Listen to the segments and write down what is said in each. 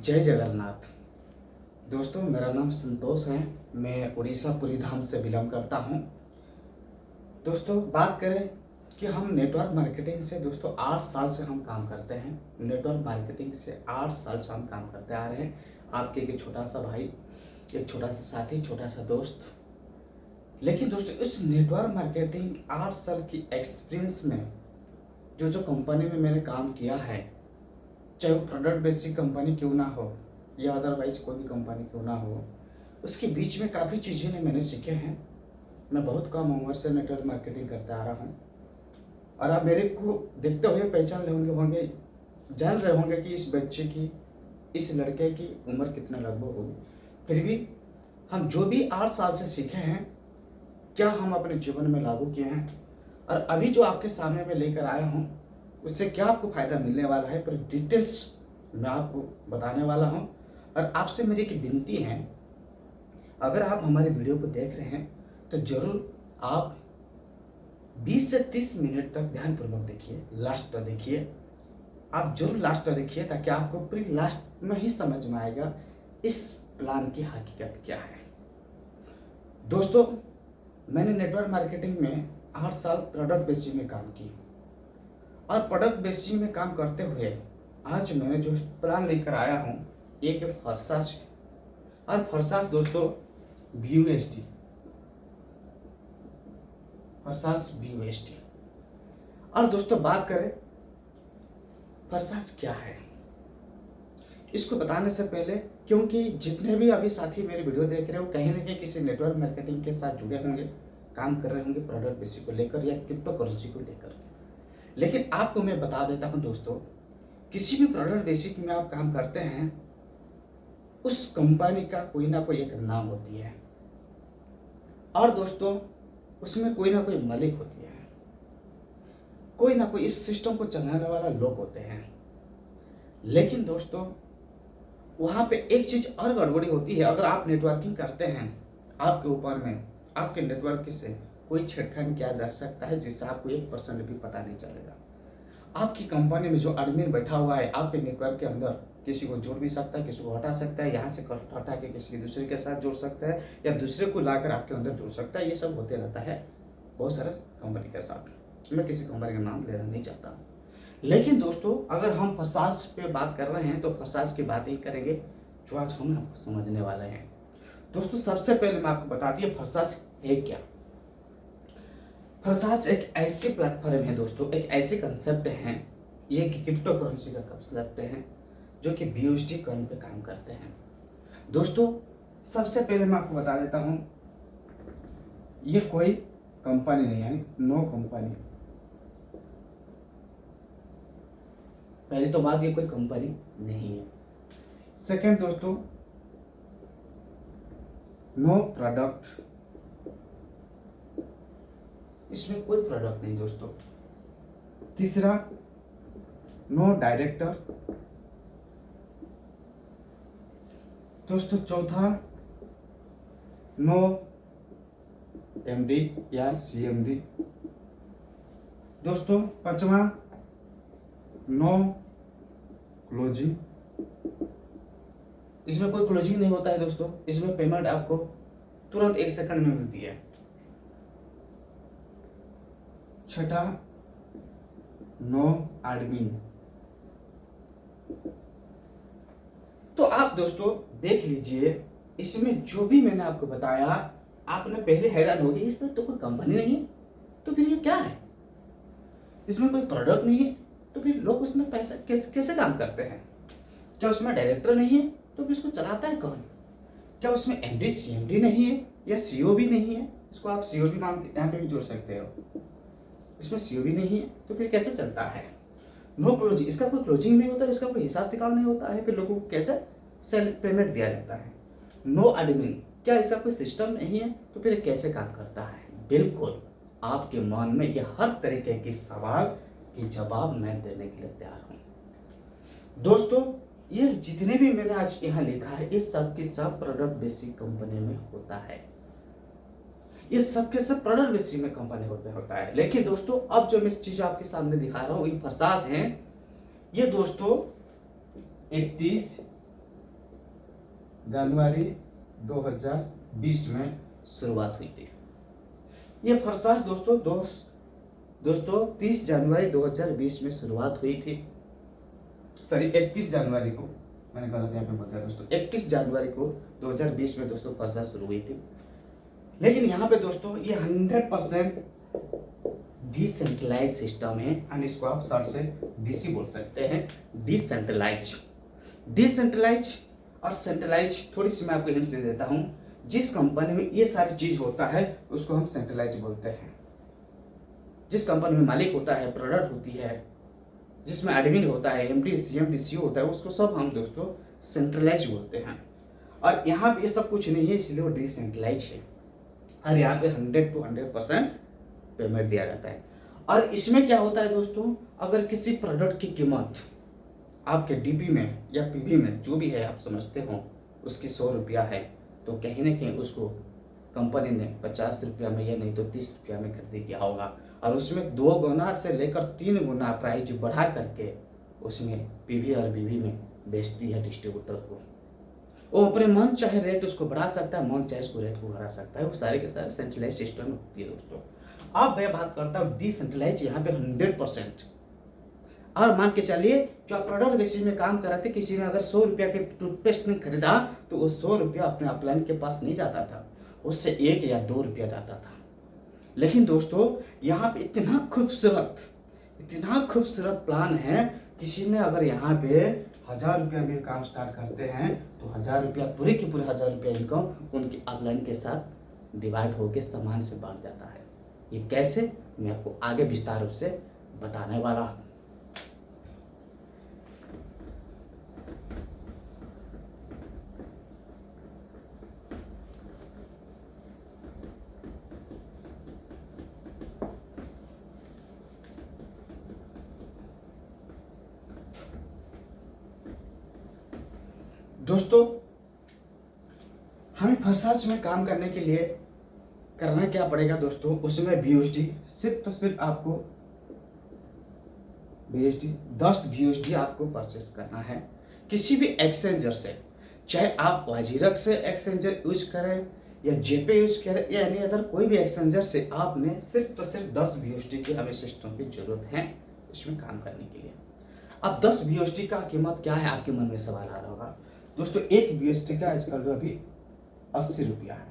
जय जगन्नाथ। दोस्तों, मेरा नाम संतोष है। मैं उड़ीसा पुरी धाम से बिलोंग करता हूँ। दोस्तों, बात करें कि हम नेटवर्क मार्केटिंग से दोस्तों 8 साल से हम काम करते हैं। नेटवर्क मार्केटिंग से 8 साल से हम काम करते आ रहे हैं। आपके एक छोटा सा भाई, एक छोटा सा साथी, छोटा सा दोस्त। लेकिन दोस्तों, इस नेटवर्क मार्केटिंग 8 साल की एक्सपीरियंस में जो जो कंपनी में मैंने काम किया है, चाहे वो प्रोडक्ट बेसिक कंपनी क्यों ना हो या अदरवाइज कोई भी कंपनी क्यों ना हो, उसके बीच में काफ़ी चीज़ें ने मैंने सीखे हैं। मैं बहुत कम उम्र से नेटवर्क मार्केटिंग करता आ रहा हूँ और आप मेरे को देखते हुए पहचान रहे होंगे, जान रहे होंगे कि इस बच्चे की, इस लड़के की उम्र कितना लगभग होगी। फिर भी हम जो भी 8 साल से सीखे हैं, क्या हम अपने जीवन में लागू किए हैं और अभी जो आपके सामने मैं लेकर आया हूँ, उससे क्या आपको फ़ायदा मिलने वाला है, पर डिटेल्स मैं आपको बताने वाला हूँ। और आपसे मेरी एक विनती है, अगर आप हमारे वीडियो को देख रहे हैं तो ज़रूर आप 20 से 30 मिनट तक ध्यानपूर्वक देखिए, लास्ट तक देखिए। आप जरूर लास्ट तक देखिए ताकि आपको पूरी लास्ट में ही समझ में आएगा इस प्लान की हकीकत क्या है। दोस्तों, मैंने नेटवर्क मार्केटिंग में 8 साल प्रोडक्ट बेसिस में काम की और प्रोडक्ट बेसिस में काम करते हुए आज मैंने जो प्लान लेकर आया हूँ, एक फरसास है। और फरसास दोस्तों BUSD, फरसास BUSD। और दोस्तों, बात करें फरसास क्या है, इसको बताने से पहले, क्योंकि जितने भी अभी साथी मेरे वीडियो देख रहे हो कहीं ना कहीं किसी नेटवर्क मार्केटिंग के साथ जुड़े होंगे, काम कर रहे होंगे प्रोडक्ट बेसिस को लेकर या क्रिप्टो करेंसी को लेकर। लेकिन आपको मैं बता देता हूं दोस्तों, किसी भी प्रोडक्ट बेसिस में आप काम करते हैं, उस कंपनी का कोई ना कोई एक नाम होती है और दोस्तों उसमें कोई ना कोई मालिक होती है, कोई ना कोई इस सिस्टम को चलाने वाला लोग होते हैं। लेकिन दोस्तों, वहाँ पे एक चीज़ और गड़बड़ी होती है। अगर आप नेटवर्किंग करते हैं, आपके ऊपर में आपके नेटवर्क से कोई छेड़खानी किया जा सकता है जिससे आपको 1% भी पता नहीं चलेगा। आपकी कंपनी में जो एडमिन बैठा हुआ है आपके नेटवर्क के अंदर, किसी को जोड़ भी सकता है, किसी को हटा सकता है, यहाँ से हटा के किसी दूसरे के साथ जोड़ सकता है या दूसरे को लाकर आपके अंदर जोड़ सकता है। ये सब होते रहता है बहुत सारे कंपनी के साथ। मैं किसी कंपनी का नाम लेना नहीं चाहता। लेकिन दोस्तों, अगर हम फरसास पे बात कर रहे हैं तो फरसास की बात ही करेंगे जो आज हम आपको समझने वाले हैं। दोस्तों, सबसे पहले मैं आपको बता दिया फरसास है क्या। फरसास एक ऐसी प्लेटफॉर्म है दोस्तों, एक ऐसे कंसेप्ट है, ये क्रिप्टो करेंसी का कंसेप्ट है जो कि BUSD कॉइन पे काम करते हैं। दोस्तों, सबसे पहले मैं आपको बता देता हूँ, ये कोई कंपनी नहीं है, नो कंपनी। पहली तो बात, ये कोई कंपनी नहीं है। सेकेंड दोस्तों, नो प्रोडक्ट, इसमें कोई प्रोडक्ट नहीं दोस्तों। तीसरा, नो डायरेक्टर। दोस्तों, चौथा, नो MD या CMD। दोस्तों, पांचवा, नो क्लोजिंग, इसमें कोई क्लोजिंग नहीं होता है दोस्तों। इसमें पेमेंट आपको तुरंत 1 सेकंड में मिलती है। छठा, नो एडमिन। तो आप दोस्तों देख लीजिए, इसमें जो भी मैंने आपको बताया, आपने पहले हैरान हो गए, इसमें तो कोई कंपनी नहीं है तो फिर ये क्या है, इसमें कोई प्रोडक्ट नहीं है तो फिर लोग उसमें पैसा कैसे कैसे काम करते हैं, क्या उसमें डायरेक्टर नहीं है तो फिर इसको चलाता है कौन, क्या उसमें MD CMD नहीं है या CEO भी नहीं है, इसको आप CEO भी मान यहाँ पे भी जोड़ सकते हो, इसमें CEO भी नहीं है तो फिर कैसे चलता है। नो क्लोजिंग, इसका कोई क्लोजिंग नहीं होता है, इसका कोई हिसाब किताब नहीं होता है, फिर लोगों को कैसे सेल पेमेंट दिया जाता है। नो एडमिन, क्या इसका कोई सिस्टम नहीं है तो फिर कैसे काम करता है। बिल्कुल आपके मन में ये हर तरीके के सवाल के जवाब मैं देने के लिए तैयार हूं। दोस्तों, ये जितने भी मैंने आज यहाँ लिखा है, इस सब के सब प्रोडक्ट बेसिक कंपनी में होता है, ये सब के सब प्रोडक्ट बेसिस में कंपनी होता है। लेकिन दोस्तों, अब जो मैं इस चीज आपके सामने दिखा रहा हूँ, ये फरसास है। ये दोस्तों 31 जनवरी 2020 में शुरुआत हुई थी। ये फरसाश दोस्तों 30 जनवरी 2020 में शुरुआत हुई थी। सॉरी 31 जनवरी को, मैंने गलत यहाँ पे बताया दोस्तों, 31 जनवरी को 2020 में दोस्तों फरसाश शुरू हुई थी। लेकिन यहाँ पे दोस्तों ये 100% डिसेंट्रलाइज सिस्टम है, एंड इसको आप शॉर्ट से डीसी बोल सकते हैं, डिसेंट्रलाइज और सेंट्रलाइज। थोड़ी सी मैं आपको हिंट्स दे देता हूँ। जिस कंपनी में ये सारी चीज होता है उसको हम सेंट्रलाइज बोलते हैं। जिस कंपनी में मालिक होता है, प्रोडक्ट होती है, जिसमें एडमिन होता है, एमडी सीएमडी सीईओ होता है, उसको सब हम दोस्तों सेंट्रलाइज बोलते हैं। और यहाँ पे ये सब कुछ नहीं है, इसलिए वो डिसेंट्रलाइज है। और यहाँ पे 100 to 100% पेमेंट दिया जाता है। और इसमें क्या होता है दोस्तों, अगर किसी प्रोडक्ट की कीमत आपके डीपी में या पीवी में जो भी है आप समझते हो उसकी 100 रुपया है, तो कहीं ना कहीं उसको कंपनी ने 50 रुपया में या नहीं तो 30 रुपया में खरीदी किया होगा, और उसमें 2 गुना से लेकर 3 गुना प्राइस बढ़ा करके उसमें पीवी और बीवी में बेचती है डिस्ट्रीब्यूटर को। वो अपने मन चाहे रेट उसको बढ़ा सकता है, मन चाहे उसको रेट को बढ़ा सकता है। वो सारे के सारे सेंट्रलाइज सिस्टम में होती है दोस्तों। अब मैं बात करता हूँ डिसेंट्रलाइज, यहाँ पे 100%। और मान के चलिए जो आप प्रोडक्ट बेसिस में काम कर रहे थे, किसी ने अगर 100 रुपया के टूथपेस्ट ने खरीदा तो वो 100 रुपया अपने अपलाइन के पास नहीं जाता था, उससे 1 या 2 रुपया जाता था। लेकिन दोस्तों यहाँ पे इतना खूबसूरत प्लान है, किसी ने अगर यहाँ पे 1000 रुपया में काम स्टार्ट करते हैं तो 1000 रुपया पूरे के पूरे 1000 रुपया इनकम उनकी अपलाइन के साथ डिवाइड होकर समान से बढ़ जाता है। ये कैसे, मैं आपको आगे विस्तार रूप से बताने वाला हूँ। दोस्तों हमें फर्स्ट में काम करने के लिए करना क्या पड़ेगा दोस्तों, उसमें बीयूएसडी सिर्फ तो सिर्फ आपको बीएसडी 10 बीयूएसडी आपको परचेस करना है किसी भी एक्सचेंजर से। चाहे आप वाजीरक से एक्सचेंजर यूज करें या जेपे यूज करें या एनी अदर कोई भी एक्सचेंजर से, आपने सिर्फ तो सिर्फ 10 बीयूएसडी की हमें सिस्टम की जरूरत है इसमें काम करने के लिए। अब 10 बीयूएसडी का कीमत क्या है, आपके मन में सवाल आ रहा होगा। दोस्तों एक बीएसटी का आजकल जो अभी 80 रुपया है।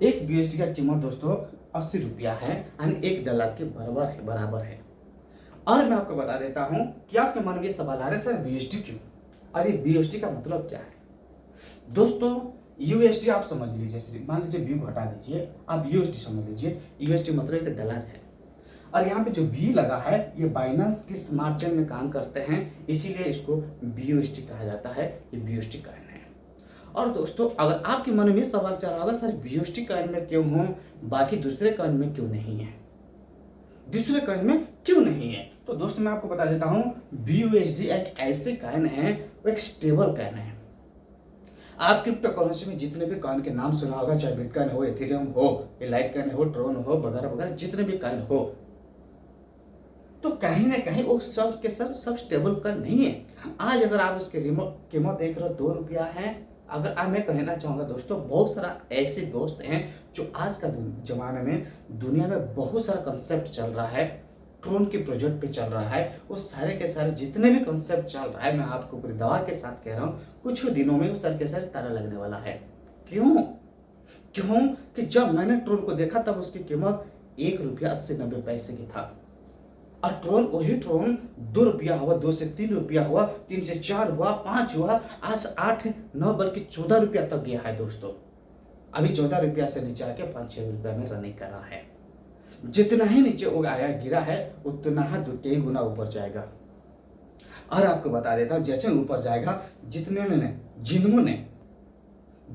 एक बीएसटी का कीमत दोस्तों 80 रुपया है, यानी $1 के बराबर है। और मैं आपको बता देता हूं कि आपके मन में सवाल आ रहे सर बीएसटी क्यों, अरे बीएसटी का मतलब क्या है। दोस्तों यूएसडी आप समझ लीजिए, मान लीजिए व्यू हटा दीजिए, आप यूएसडी समझ लीजिए। यूएसडी मतलब $1 है। और यहाँ पे जो बी लगा है ये बाइनेंस की स्मार्ट चेन में काम करते हैं, इसीलिए इसको बीयूएसटी कहा जाता है। ये बीयूएसटी कॉइन है। और दोस्तों अगर आपके मन में सवाल चल रहा होगा सर बीयूएसटी कॉइन में क्यों हो, बाकी दूसरे कॉइन में क्यों नहीं है, दूसरे कॉइन में क्यों नहीं है, तो दोस्तों मैं आपको बता देता हूँ बीयूएसडी एक ऐसे कॉइन है, वो एक स्टेबल कॉइन है। आप क्रिप्टो करेंसी में जितने भी कॉइन के नाम सुना होगा, चाहे बिटकॉइन हो, एथेरियम हो, लाइट कॉइन हो, ट्रोन हो, वगैरह वगैरह जितने भी कॉइन हो, तो कहीं ना कहीं वो सब के सब स्टेबल का नहीं है। आज अगर आप उसके कीमत देख रहे हो 2 रुपया है। अगर मैं कहना चाहूंगा दोस्तों, बहुत सारा ऐसे दोस्त हैं जो आज का जमाने में दुनिया में बहुत सारा कंसेप्ट चल रहा है, ट्रोन के प्रोजेक्ट पे चल रहा है, वो सारे के सारे जितने भी कंसेप्ट चल रहा है, मैं आपको पूरी दवा के साथ कह रहा हूँ कुछ दिनों में वो सारे के सारे ताला लगने वाला है। क्यों कि जब मैंने ट्रोन को देखा तब उसकी कीमत ₹1.80-90 की था, और ट्रोन वही ट्रोन 2 रुपया हुआ, 2 से 3 रुपया हुआ, 3 से 4 हुआ, 5 हुआ, आज 8, 9 बल्कि 14 रुपया तक गया है दोस्तों। अभी 14 रुपया से नीचे आके 5-6 रुपया में रनिंग कर रहा है। जितना ही नीचे वो आया गिरा है उतना ही 2 गुना ऊपर जाएगा। और आपको बता देता हूँ जैसे ऊपर जाएगा,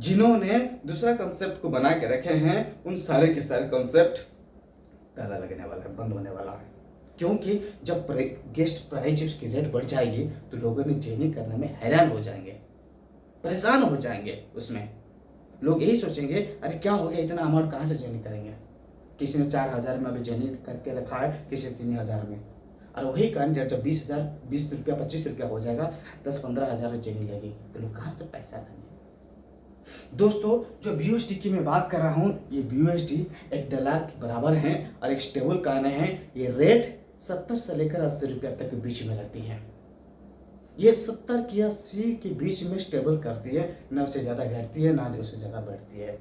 जिन्होंने दूसरा कंसेप्ट को बना के रखे हैं, उन सारे के सारे कंसेप्ट ताला लगने वाला है, बंद होने वाला है। क्योंकि जब गेस्ट प्राइस उसकी रेट बढ़ जाएगी तो लोगों ने जेनिंग करने में हैरान हो जाएंगे, परेशान हो जाएंगे। उसमें लोग यही सोचेंगे अरे क्या हो गया, इतना अमाउंट कहाँ से जेनिंग करेंगे। किसी ने 4000 में अभी जेनिंग करके रखा है, किसी 3000 में। और वही कॉइन जब 20,000 ₹20 ₹25 हो जाएगा, 10-15 हज़ार चली जाएगी, तो लोग कहाँ से पैसा लाएंगे। दोस्तों जो BUSD की मैं बात कर रहा हूँ, ये BUSD $1 के बराबर है और एक स्टेबल कॉइन है। ये रेट 70 से लेकर 80 रुपया तक के बीच में रहती है। ये 70 की 80 के बीच में स्टेबल करती है, ना उससे ज़्यादा घटती है ना उससे ज़्यादा बढ़ती है।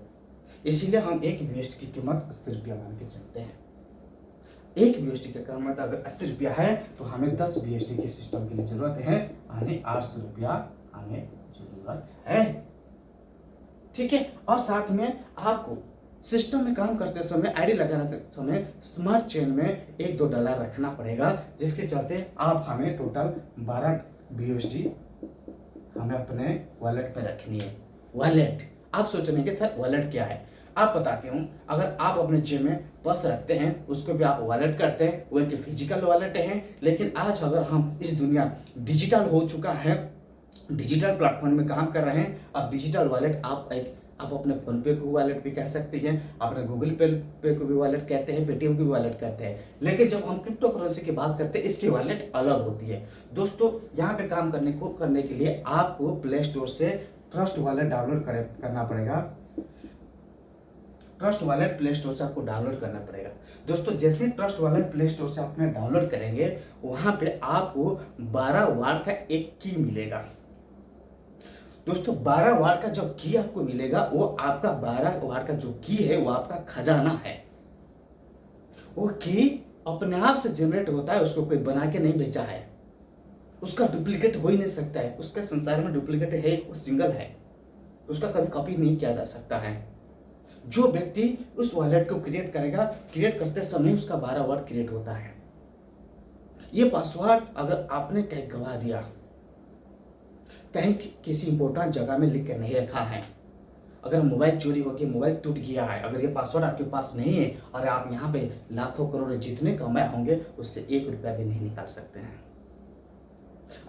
इसीलिए हम एक BUSD की कीमत 80 रुपया मान के चलते हैं। एक BUSD की कीमत अगर 80 रुपया है तो हमें 10 BUSD के सिस्टम के लिए जरूरत है, यानी 800 रुपया हमें जरूरत है। ठीक है। और साथ में आपको सिस्टम में काम करते समय, आईडी लगाते समय स्मार्ट चेन में $1-2 रखना पड़ेगा, जिसके चलते आप हमें टोटल 12 BUSD हमें अपने वॉलेट पे रखनी है। वॉलेट, आप सोच रहे हैं कि सर वॉलेट क्या है, आप बताते हूँ। अगर आप अपने जेब में पर्स रखते हैं, उसको भी आप वॉलेट करते हैं, वो एक फिजिकल वॉलेट है। लेकिन आज अगर हम इस दुनिया डिजिटल हो चुका है, डिजिटल प्लेटफॉर्म में काम कर रहे हैं, अब डिजिटल वॉलेट आप अपने फोन पे को वॉलेट भी कह सकते हैं, अपने गूगल पे को भी वॉलेट कहते हैं, पेटीएम को भी वॉलेट कहते हैं। लेकिन जब हम क्रिप्टो करेंसी की बात करते हैं, इसकी वॉलेट अलग होती है। दोस्तों यहाँ पे काम करने के लिए आपको प्ले स्टोर से ट्रस्ट वॉलेट डाउनलोड करना पड़ेगा। ट्रस्ट वॉलेट प्ले स्टोर से आपको डाउनलोड करना पड़ेगा। दोस्तों जैसे ट्रस्ट वॉलेट प्ले स्टोर से आपने डाउनलोड करेंगे, वहां पे आपको 12 वाट का एक की मिलेगा। दोस्तों 12 वाट का जो की आपको मिलेगा, वो आपका 12 वाट का जो की है वो आपका खजाना है। वो की अपने आप से जनरेट होता है, उसको कोई बना के नहीं बेचा है, उसका डुप्लीकेट हो ही नहीं सकता है। उसके संसार में डुप्लीकेट है, वो सिंगल है, उसका कभी कॉपी नहीं किया जा सकता है। जो व्यक्ति उस वॉलेट को क्रिएट करेगा, क्रिएट करते समय उसका 12 वाट क्रिएट होता है। ये पासवर्ड अगर आपने कहीं गवा दिया, कहीं किसी इंपॉर्टेंट जगह में लिख के नहीं रखा है, अगर मोबाइल चोरी हो गया, मोबाइल टूट गया है, अगर ये पासवर्ड आपके पास नहीं है और आप यहाँ पे लाखों करोड़ जितने कमाए होंगे, उससे ₹1 भी नहीं निकाल सकते हैं।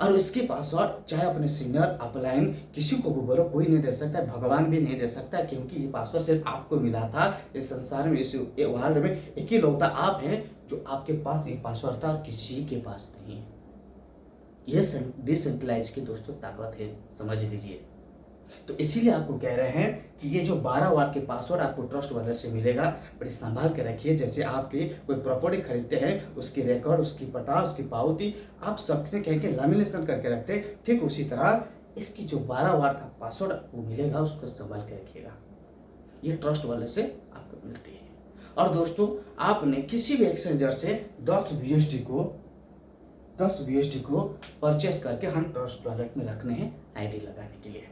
और इसके पासवर्ड चाहे अपने सीनियर अपलाइन किसी को भी बोलो, कोई नहीं दे सकता, भगवान भी नहीं दे सकता, क्योंकि ये पासवर्ड सिर्फ आपको मिला था। इस संसार में, इस वर्ल्ड में एक ही लोग था, आप हैं, जो आपके पास ये पासवर्ड था, किसी के पास नहीं। ये डिसेंट्रलाइज की दोस्तों ताकत है, समझ लीजिए। तो इसीलिए आपको कह रहे हैं कि ये जो 12 वाट के पासवर्ड आपको ट्रस्ट वॉलेट से मिलेगा, बड़ी संभाल के रखिए। जैसे आपकी कोई प्रॉपर्टी खरीदते हैं, उसकी रिकॉर्ड, उसकी पता, उसकी पावती आप सबने कह के लैमिनेशन करके रखते हैं, ठीक उसी तरह इसकी जो 12 वाट का पासवर्ड आपको मिलेगा, उसको संभाल के रखिएगा। ये ट्रस्ट वॉलेट से आपको मिलती है। और दोस्तों आपने किसी भी एक्सचेंजर से 10 BUSD को परचेस करके हम ट्रस्ट वॉलेट में रखने हैं, आईडी लगाने के लिए,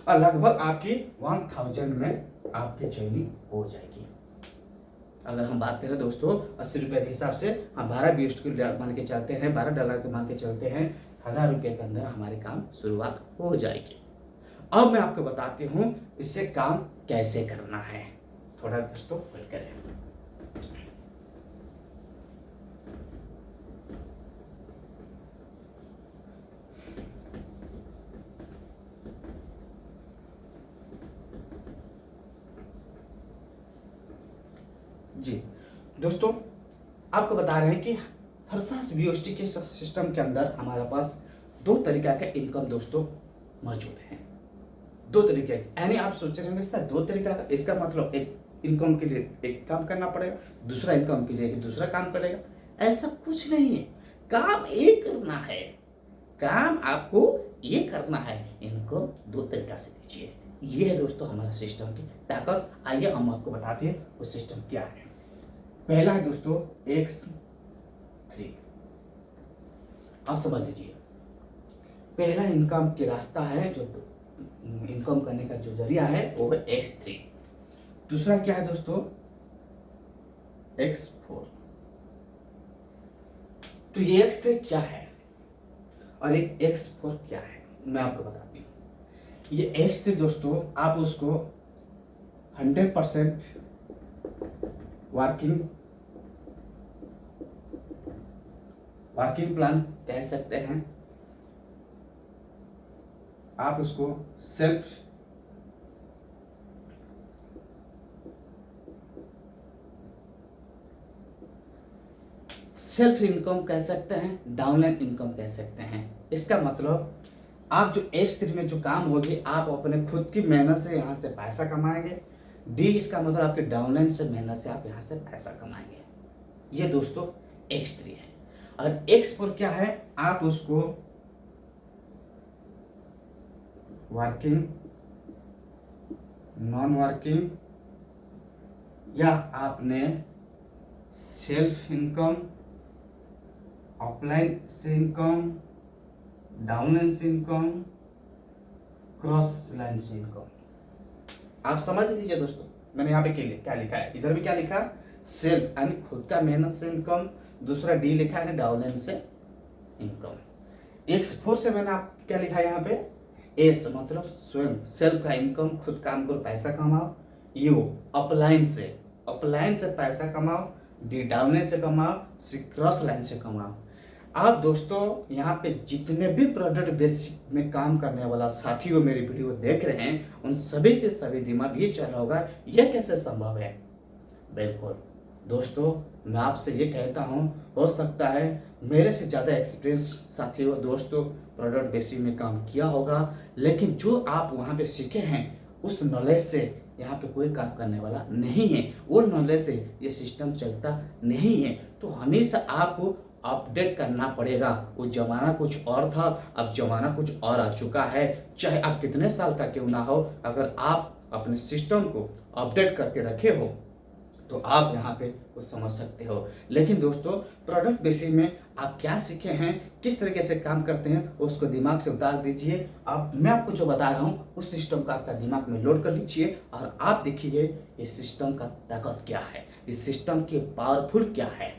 और लगभग आपकी 1000 में आपकी ज्वाइनिंग हो जाएगी। अगर हम बात करें दोस्तों 80 रुपये के हिसाब से, हम 12 BUSD को मान के चलते हैं, $12 के मान के चलते हैं, 1000 रुपये के अंदर हमारे काम शुरुआत हो जाएगी। अब मैं आपको बताती हूँ इससे काम कैसे करना है। थोड़ा दोस्तों वेट करें। जी दोस्तों, आपको बता रहे हैं कि हर्षास BUSD के सिस्टम के अंदर हमारे पास 2 तरीका का इनकम दोस्तों मौजूद है। 2 तरीके, यानी आप सोच रहे होंगे 2 तरीका का, इसका मतलब एक इनकम के लिए एक काम करना पड़ेगा, दूसरा इनकम के लिए दूसरा काम करेगा। ऐसा कुछ नहीं है, काम एक करना है, काम आपको ये करना है, इनकम 2 तरीका से लीजिए। ये है दोस्तों हमारा सिस्टम की ताकत। आइए हम आपको बताते हैं वो सिस्टम क्या है। पहला है दोस्तों X3, आप समझ लीजिए। पहला इनकम के रास्ता है, जो इनकम करने का जो जरिया है वो है X3। दूसरा क्या है दोस्तों, X4। तो ये X3 क्या है और एक X4 क्या है, मैं आपको बताती हूँ। ये X3 दोस्तों आप उसको 100% वर्किंग प्लान कह सकते हैं, आप उसको सेल्फ इनकम कह सकते हैं, डाउनलाइन इनकम कह सकते हैं। इसका मतलब आप जो X3 में जो काम होगी आप अपने खुद की मेहनत से यहाँ से पैसा कमाएंगे। डी इसका मतलब आपके डाउनलाइन से मेहनत से आप यहाँ से पैसा कमाएंगे। ये दोस्तों X3 है। और X4 क्या है, आप उसको वर्किंग, नॉन वर्किंग, या आपने सेल्फ इनकम, ऑफलाइन से इनकम, डाउनलाइन से इनकम, क्रॉस लाइन से इनकम। आप समझ लीजिए दोस्तों, मैंने यहाँ पे क्या लिखा है, इधर भी क्या लिखा, सेल्फ यानी खुद का मेहनत से इनकम, दूसरा डी लिखा है डाउनलाइन से इनकम। X4 से मैंने आप क्या लिखा है यहाँ पे, एस मतलब स्वयं सेल्फ का इनकम, खुद काम करो पैसा कमाओ। यू अपलाइन से पैसा कमाओ। डी डाउनलाइन से कमाओ। सी क्रॉस लाइन से कमाओ। आप दोस्तों यहाँ पे जितने भी प्रोडक्ट बेसिक में काम करने वाला साथियों मेरी वीडियो देख रहे हैं, उन सभी के सभी दिमाग ये चल रहा होगा यह कैसे संभव है। बिल्कुल दोस्तों, मैं आपसे ये कहता हूँ, हो सकता है मेरे से ज़्यादा एक्सपीरियंस साथियों दोस्तों प्रोडक्ट बेसिक में काम किया होगा, लेकिन जो आप वहाँ पे सीखे हैं उस नॉलेज से यहाँ पे कोई काम करने वाला नहीं है। वो नॉलेज से ये सिस्टम चलता नहीं है। तो हमेशा आपको अपडेट करना पड़ेगा। वो जमाना कुछ और था, अब जमाना कुछ और आ चुका है। चाहे आप कितने साल का क्यों ना हो, अगर आप अपने सिस्टम को अपडेट करके रखे हो तो आप यहाँ पे कुछ समझ सकते हो। लेकिन दोस्तों प्रोडक्ट बेसिक में आप क्या सीखे हैं, किस तरीके से काम करते हैं, उसको दिमाग से उतार दीजिए। आप मैं आपको जो बता रहा हूँ उस सिस्टम का आपका दिमाग में लोड कर लीजिए और आप देखिए इस सिस्टम का ताकत क्या है, इस सिस्टम की पावरफुल क्या है।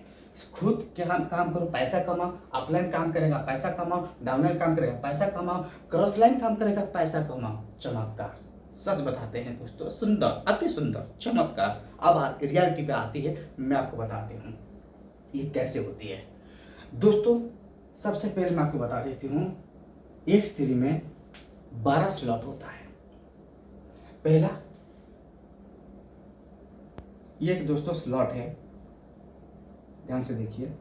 खुद के काम करो पैसा कमाओ, अपलाइन काम करेगा पैसा कमाओ, डाउनलाइन काम करेगा पैसा कमाओ, क्रॉस लाइन काम करेगा पैसा कमाओ। चमत्कार, सच बताते हैं दोस्तों, सुंदर, अति सुंदर चमत्कार। अब रियलिटी पे आती है, मैं आपको बताती हूँ ये कैसे होती है। दोस्तों सबसे पहले मैं आपको बता देती हूँ, X3 में 12 स्लॉट होता है। पहला ये एक दोस्तों स्लॉट है, ध्यान से देखिए।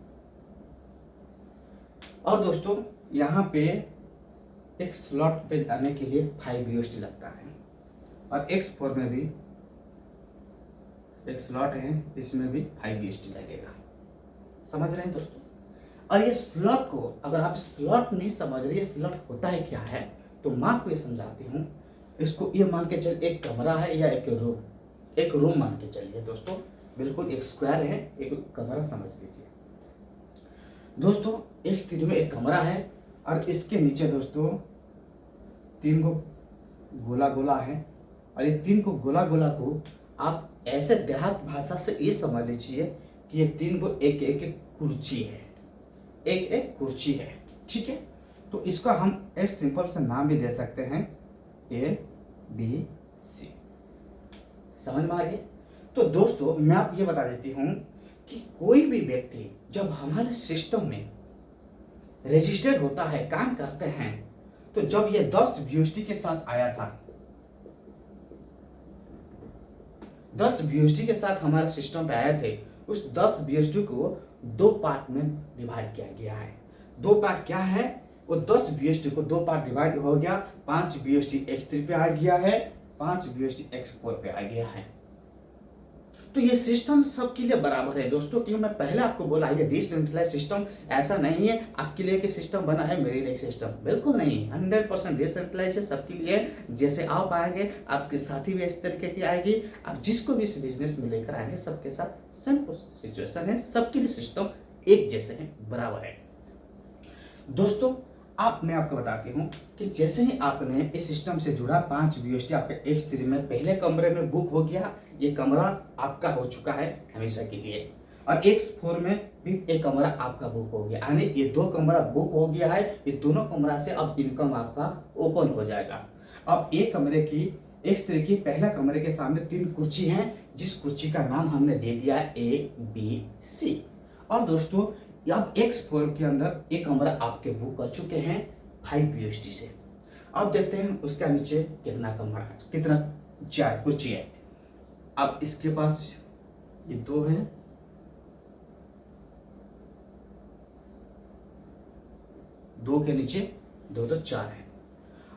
और दोस्तों यहाँ पे एक स्लॉट पे आने के लिए 5 USD लगता है। और X4 में भी एक स्लॉट है, इसमें भी 5 USD लगेगा। समझ रहे हैं दोस्तों। और ये स्लॉट को अगर आप स्लॉट नहीं समझ रहे, स्लॉट होता है क्या है, तो मैं आपको ये समझाती हूँ। इसको ये मान के चल एक कमरा है या एक रूम मान के चलिए दोस्तों, बिल्कुल एक स्क्वायर है, एक कमरा समझ लीजिए दोस्तों। X3 में एक कमरा है और इसके नीचे दोस्तों 3 को गोला गोला है। और ये 3 को गोला गोला को आप ऐसे देहात भाषा से ये समझ लीजिए कि ये 3 को एक एक कुर्सी है, एक एक कुर्सी है, ठीक है। तो इसका हम एक सिंपल सा नाम भी दे सकते हैं, ABC। समझ में आ रही है। तो दोस्तों मैं आप ये बता देती हूँ कि कोई भी व्यक्ति जब हमारे सिस्टम में रजिस्टर्ड होता है, काम करते हैं, तो जब ये 10 USD के साथ आया था, 10 USD के साथ हमारे सिस्टम पे आए थे, उस 10 USD को 2 पार्ट में डिवाइड किया गया है। 2 पार्ट क्या है, वो 10 USD को 2 पार्ट डिवाइड हो गया। 5 USD X3 पे आ गया है, 5 USD X4 पे आ गया है। तो ये सिस्टम सबके लिए बराबर है दोस्तों, क्योंकि मैं पहले आपको बोला ये डिसेंट्रलाइज सिस्टम ऐसा नहीं है आपके लिए कि सिस्टम बना है मेरे लिए सिस्टम, बिल्कुल नहीं। 100% डिसेंट्रलाइज है सबके लिए। जैसे आप आएंगे आपके साथी भी इस तरीके की आएगी, आप जिसको भी इस बिजनेस में लेकर आएंगे सबके साथ सेम सिचुएशन है, सबके लिए सिस्टम एक जैसे है, बराबर है दोस्तों। मैं आपको बताती हूँ कि जैसे ही आपने इस सिस्टम से जुड़ा, 5 USD आपके X3 में पहले कमरे में बुक हो गया। ये कमरा आपका हो चुका है हमेशा के लिए। और X4 में भी एक कमरा आपका बुक हो गया, यानी ये 2 कमरा बुक हो गया है। ये दोनों कमरा से अब इनकम आपका ओपन हो जाएगा। अब एक कमरे की X3 की पहला कमरे के सामने 3 कुर्सी हैं, जिस कुर्सी का नाम हमने दे दिया है ABC। और दोस्तों अब X4 के अंदर एक कमरा आपके बुक कर चुके हैं 5 USD से। अब देखते हैं उसका नीचे कितना कमरा, कितना 4 कुर्सी है। अब इसके पास ये 2 है, 2 के नीचे 2 तो 4 है।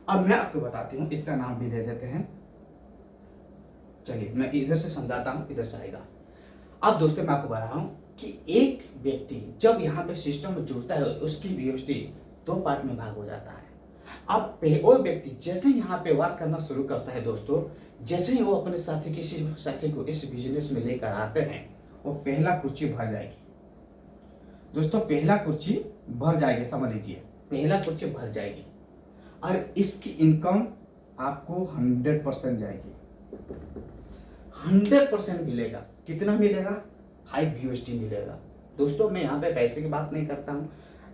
अब मैं आपको बताती हूँ, इसका नाम भी दे देते हैं। चलिए मैं इधर से समझाता हूँ, इधर से आएगा। अब दोस्तों मैं आपको बता रहा हूँ कि एक व्यक्ति जब यहाँ पे सिस्टम में जुड़ता है उसकी वीएसटी 2 पार्ट में भाग हो जाता है। अब वो व्यक्ति जैसे यहाँ पे वर्क करना शुरू करता है दोस्तों, जैसे ही वो अपने साथी किसी साथी को इस बिजनेस में लेकर आते हैं, वो पहला कुर्सी भर जाएगी दोस्तों, पहला कुर्सी भर जाएगी, समझ लीजिए पहला कुर्सी भर जाएगी और इसकी इनकम आपको 100% जाएगी, 100% मिलेगा। कितना मिलेगा? 5 USD मिलेगा। दोस्तों मैं यहाँ पे पैसे की बात नहीं करता हूँ,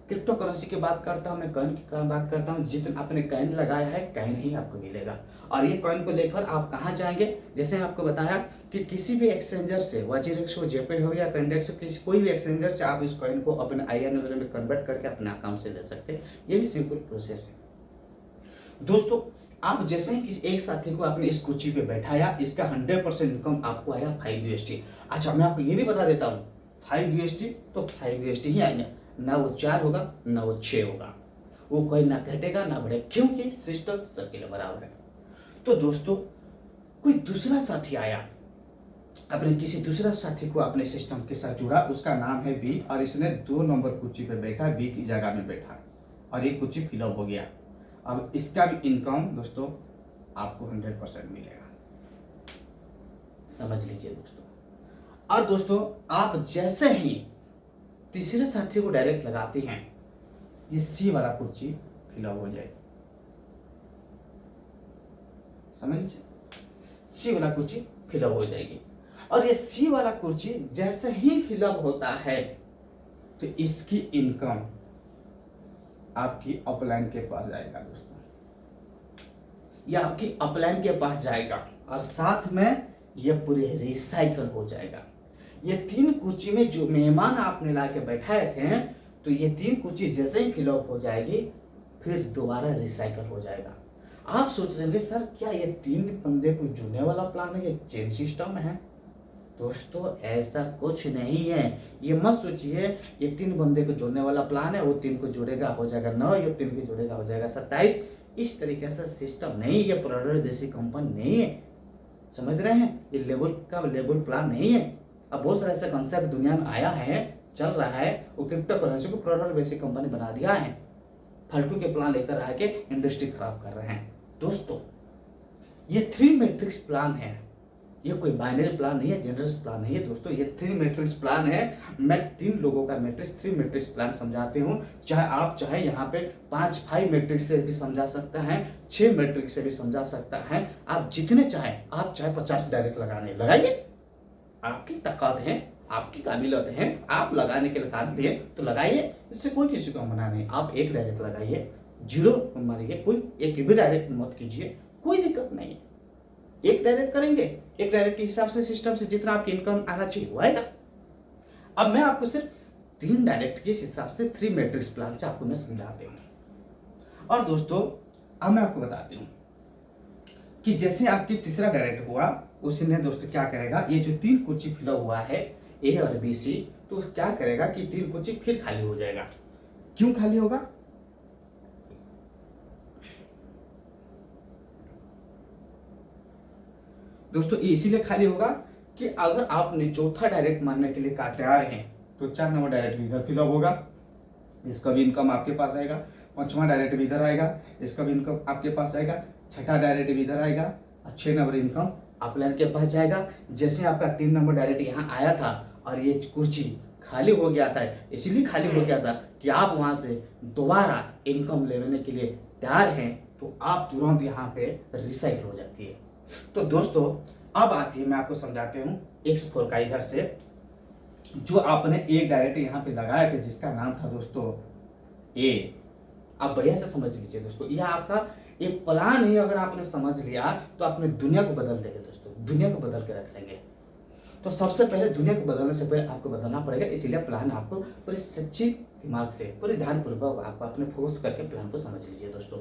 क्रिप्टो करेंसी की बात करता हूँ, मैं कॉइन की बात करता हूँ। जितना आपने कॉइन लगाया है कॉइन ही आपको मिलेगा। और ये कॉइन को लेकर आप कहाँ जाएंगे? जैसे आपको बताया कि किसी भी एक्सचेंजर से, वजीरेक्स हो, जेपे हो या कंडेक्स हो, किसी कोई भी एक्सचेंजर से आप इस कॉइन को अपने INR में कन्वर्ट करके अपने अकाउंट से ले सकते हैं। ये भी सिंपल प्रोसेस है दोस्तों। आप जैसे ही किसी एक साथी को आपने इस कुर्सी पे बैठाया, इसका 100% इनकम आपको आया 5 USD। अच्छा मैं आपको ये भी बता देता हूँ, 5 USD तो 5 USD ही आएंगे, ना वो 4 होगा ना वो 6 होगा, वो कोई ना घटेगा ना बढ़े, क्योंकि सिस्टम सबके लिए बराबर है। तो दोस्तों कोई दूसरा साथी आया, अपने किसी दूसरा साथी को अपने सिस्टम के साथ जुड़ा, उसका नाम है बी और इसने 2 नंबर कुर्सी पे बैठा, बी की जगह में बैठा और ये कुर्सी फिलअप हो गया। अब इसका भी इनकम दोस्तों आपको 100% मिलेगा, समझ लीजिए दोस्तों। और दोस्तों आप जैसे ही तीसरे साथी को डायरेक्ट लगाते हैं, ये सी वाला कुर्सी फिलअप हो जाएगी, समझ लीजिए सी वाला कुर्सी फिलअप हो जाएगी। और ये सी वाला कुर्सी जैसे ही फिलअप होता है तो इसकी इनकम आपकी अपलाइन के पास जाएगा दोस्तों, ये आपकी अपलाइन के पास जाएगा और साथ में ये पूरे रिसाइकल हो जाएगा। ये 3 कुर्सी में जो मेहमान आपने ला के बैठाए थे, तो ये 3 कुर्सी जैसे ही फिलअप हो जाएगी फिर दोबारा रिसाइकल हो जाएगा। आप सोच रहे होंगे सर क्या ये 3 बंदे को जुड़ने वाला प्लान है, ये चेन सिस्टम है? दोस्तों ऐसा कुछ नहीं है, ये मत सोचिए ये 3 बंदे को जोड़ने वाला प्लान है, वो 3 को जोड़ेगा हो जाएगा 9, ये 3 को जोड़ेगा हो जाएगा 27। इस तरीके से सिस्टम नहीं, ये प्रोडक्ट बेसिक कंपनी नहीं है, समझ रहे हैं? ये लेवल प्लान नहीं है। अब बहुत सारे ऐसे कंसेप्ट दुनिया में आया है, चल रहा है, वो क्रिप्टो करेंसी को प्रोडक्ट बेसिक कंपनी बना दिया है, फालतू के प्लान लेकर आके इंडस्ट्री खराब कर रहे हैं। दोस्तों ये 3 मैट्रिक्स प्लान है, ये कोई बाइनरी प्लान नहीं है, जनरल प्लान नहीं है दोस्तों, ये 3 मैट्रिक्स प्लान है। मैं 3 लोगों का मैट्रिक्स 3 मैट्रिक्स प्लान समझाते हूँ, चाहे यहाँ पे 5 मैट्रिक्स से भी समझा सकता है, 6 मैट्रिक्स से भी समझा सकता है, आप जितने चाहे, आप चाहे 50 डायरेक्ट लगाने लगाइए, आपकी ताकत है, आपकी काबिलियत है, आप लगाने के लिए काबिल है तो लगाइए, इससे कोई किसी को मना नहीं। आप 1 डायरेक्ट लगाइए, 0 मारिए, कोई एक भी डायरेक्ट मत कीजिए, कोई दिक्कत नहीं है। 1 डायरेक्ट करेंगे, 1 डायरेक्ट के हिसाब से सिस्टम से जितना आपकी इनकम आना चाहिए वो आएगा। अब मैं आपको सिर्फ 3 डायरेक्ट के हिसाब से 3 मैट्रिक्स प्लान से आपको मैं समझाते हूँ। और दोस्तों अब मैं आपको बताती हूँ कि जैसे आपकी तीसरा डायरेक्ट हुआ, उसने दोस्तों क्या करेगा, ये जो 3 कुर्सी फिलअप हुआ है ए और बी सी, तो क्या करेगा कि 3 कुर्सी फिर खाली हो जाएगा। क्यों खाली होगा? दोस्तों ये इसीलिए खाली होगा कि अगर आपने चौथा डायरेक्ट मारने के लिए तैयार हैं तो 4 नंबर डायरेक्ट भी इधर फिलअप होगा, इसका भी इनकम आपके पास आएगा। 5वां डायरेक्ट भी इधर आएगा, इसका भी इनकम आपके पास आएगा। 6ठा डायरेक्ट भी इधर आएगा और 6 नंबर इनकम अपलाइन के पास जाएगा। जैसे आपका 3 नंबर डायरेक्ट यहाँ आया था और ये कुर्सी खाली हो गया था, इसीलिए खाली हो गया था कि आप वहाँ से दोबारा इनकम लेने के लिए तैयार हैं, तो आप तुरंत यहाँ पे रिसाइकल हो जाती है। तो दोस्तों अब आती है, मैं आपको समझाते हूँ X4 का। इधर से जो आपने एक डायरेक्ट यहाँ पे लगाए थे जिसका नाम था दोस्तों ए, आप बढ़िया से समझ लीजिए दोस्तों, यह आपका एक प्लान है। अगर आपने समझ लिया तो आपने दुनिया को बदल देंगे दोस्तों, दुनिया को बदल के रख लेंगे। तो सबसे पहले दुनिया को बदलने से पहले आपको बदलना पड़ेगा, इसीलिए प्लान आपको पूरे सच्चे दिमाग से, पूरे ध्यानपूर्वक आप अपने फोकस करके प्लान को समझ लीजिए दोस्तों।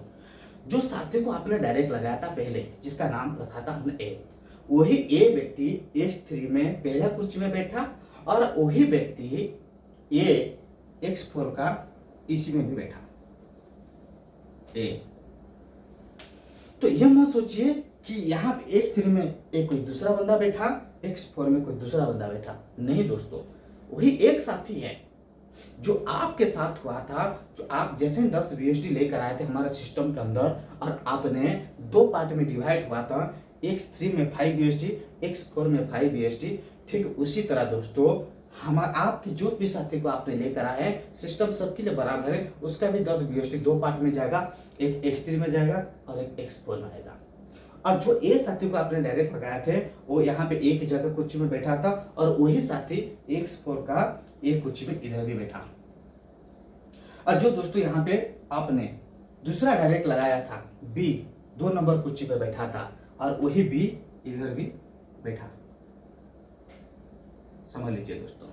जो साथी को आपने डायरेक्ट लगाया था पहले, जिसका नाम रखा था हमने ए, वही ए व्यक्ति X3 में पहला कुर्सी में बैठा और वही व्यक्ति ए X4 का इसी में भी बैठा। ए। तो ये मत सोचिए कि यहाँ पे X3 में एक कोई दूसरा बंदा बैठा, X4 में कोई दूसरा बंदा बैठा। नहीं दोस्तों, वही एक साथी है जो आपके साथ हुआ था। जो आप जैसे 10 BSD लेकर आए थे हमारे सिस्टम के अंदर और आपने दो पार्ट में डिवाइड हुआ था, X3 में 5 BSD, X4 में 5 BSD। ठीक उसी तरह दोस्तों आपकी जो भी साथी को आपने लेकर आए हैं, सिस्टम सबके लिए बराबर है, उसका भी 10 BSD दो पार्ट में जाएगा, एक X3 में जाएगा और एक X4 में आएगा। और जो ए साथी को आपने डायरेक्ट लगाए थे वो यहाँ पे एक जगह कुर्सी में बैठा था और वही साथी X4 का एक कुर्सी में इधर भी बैठा। और जो दोस्तों यहाँ पे आपने दूसरा डायरेक्ट लगाया था बी, 2 नंबर कुर्सी पे बैठा था और वही बी इधर भी बैठा। समझ लीजिए दोस्तों,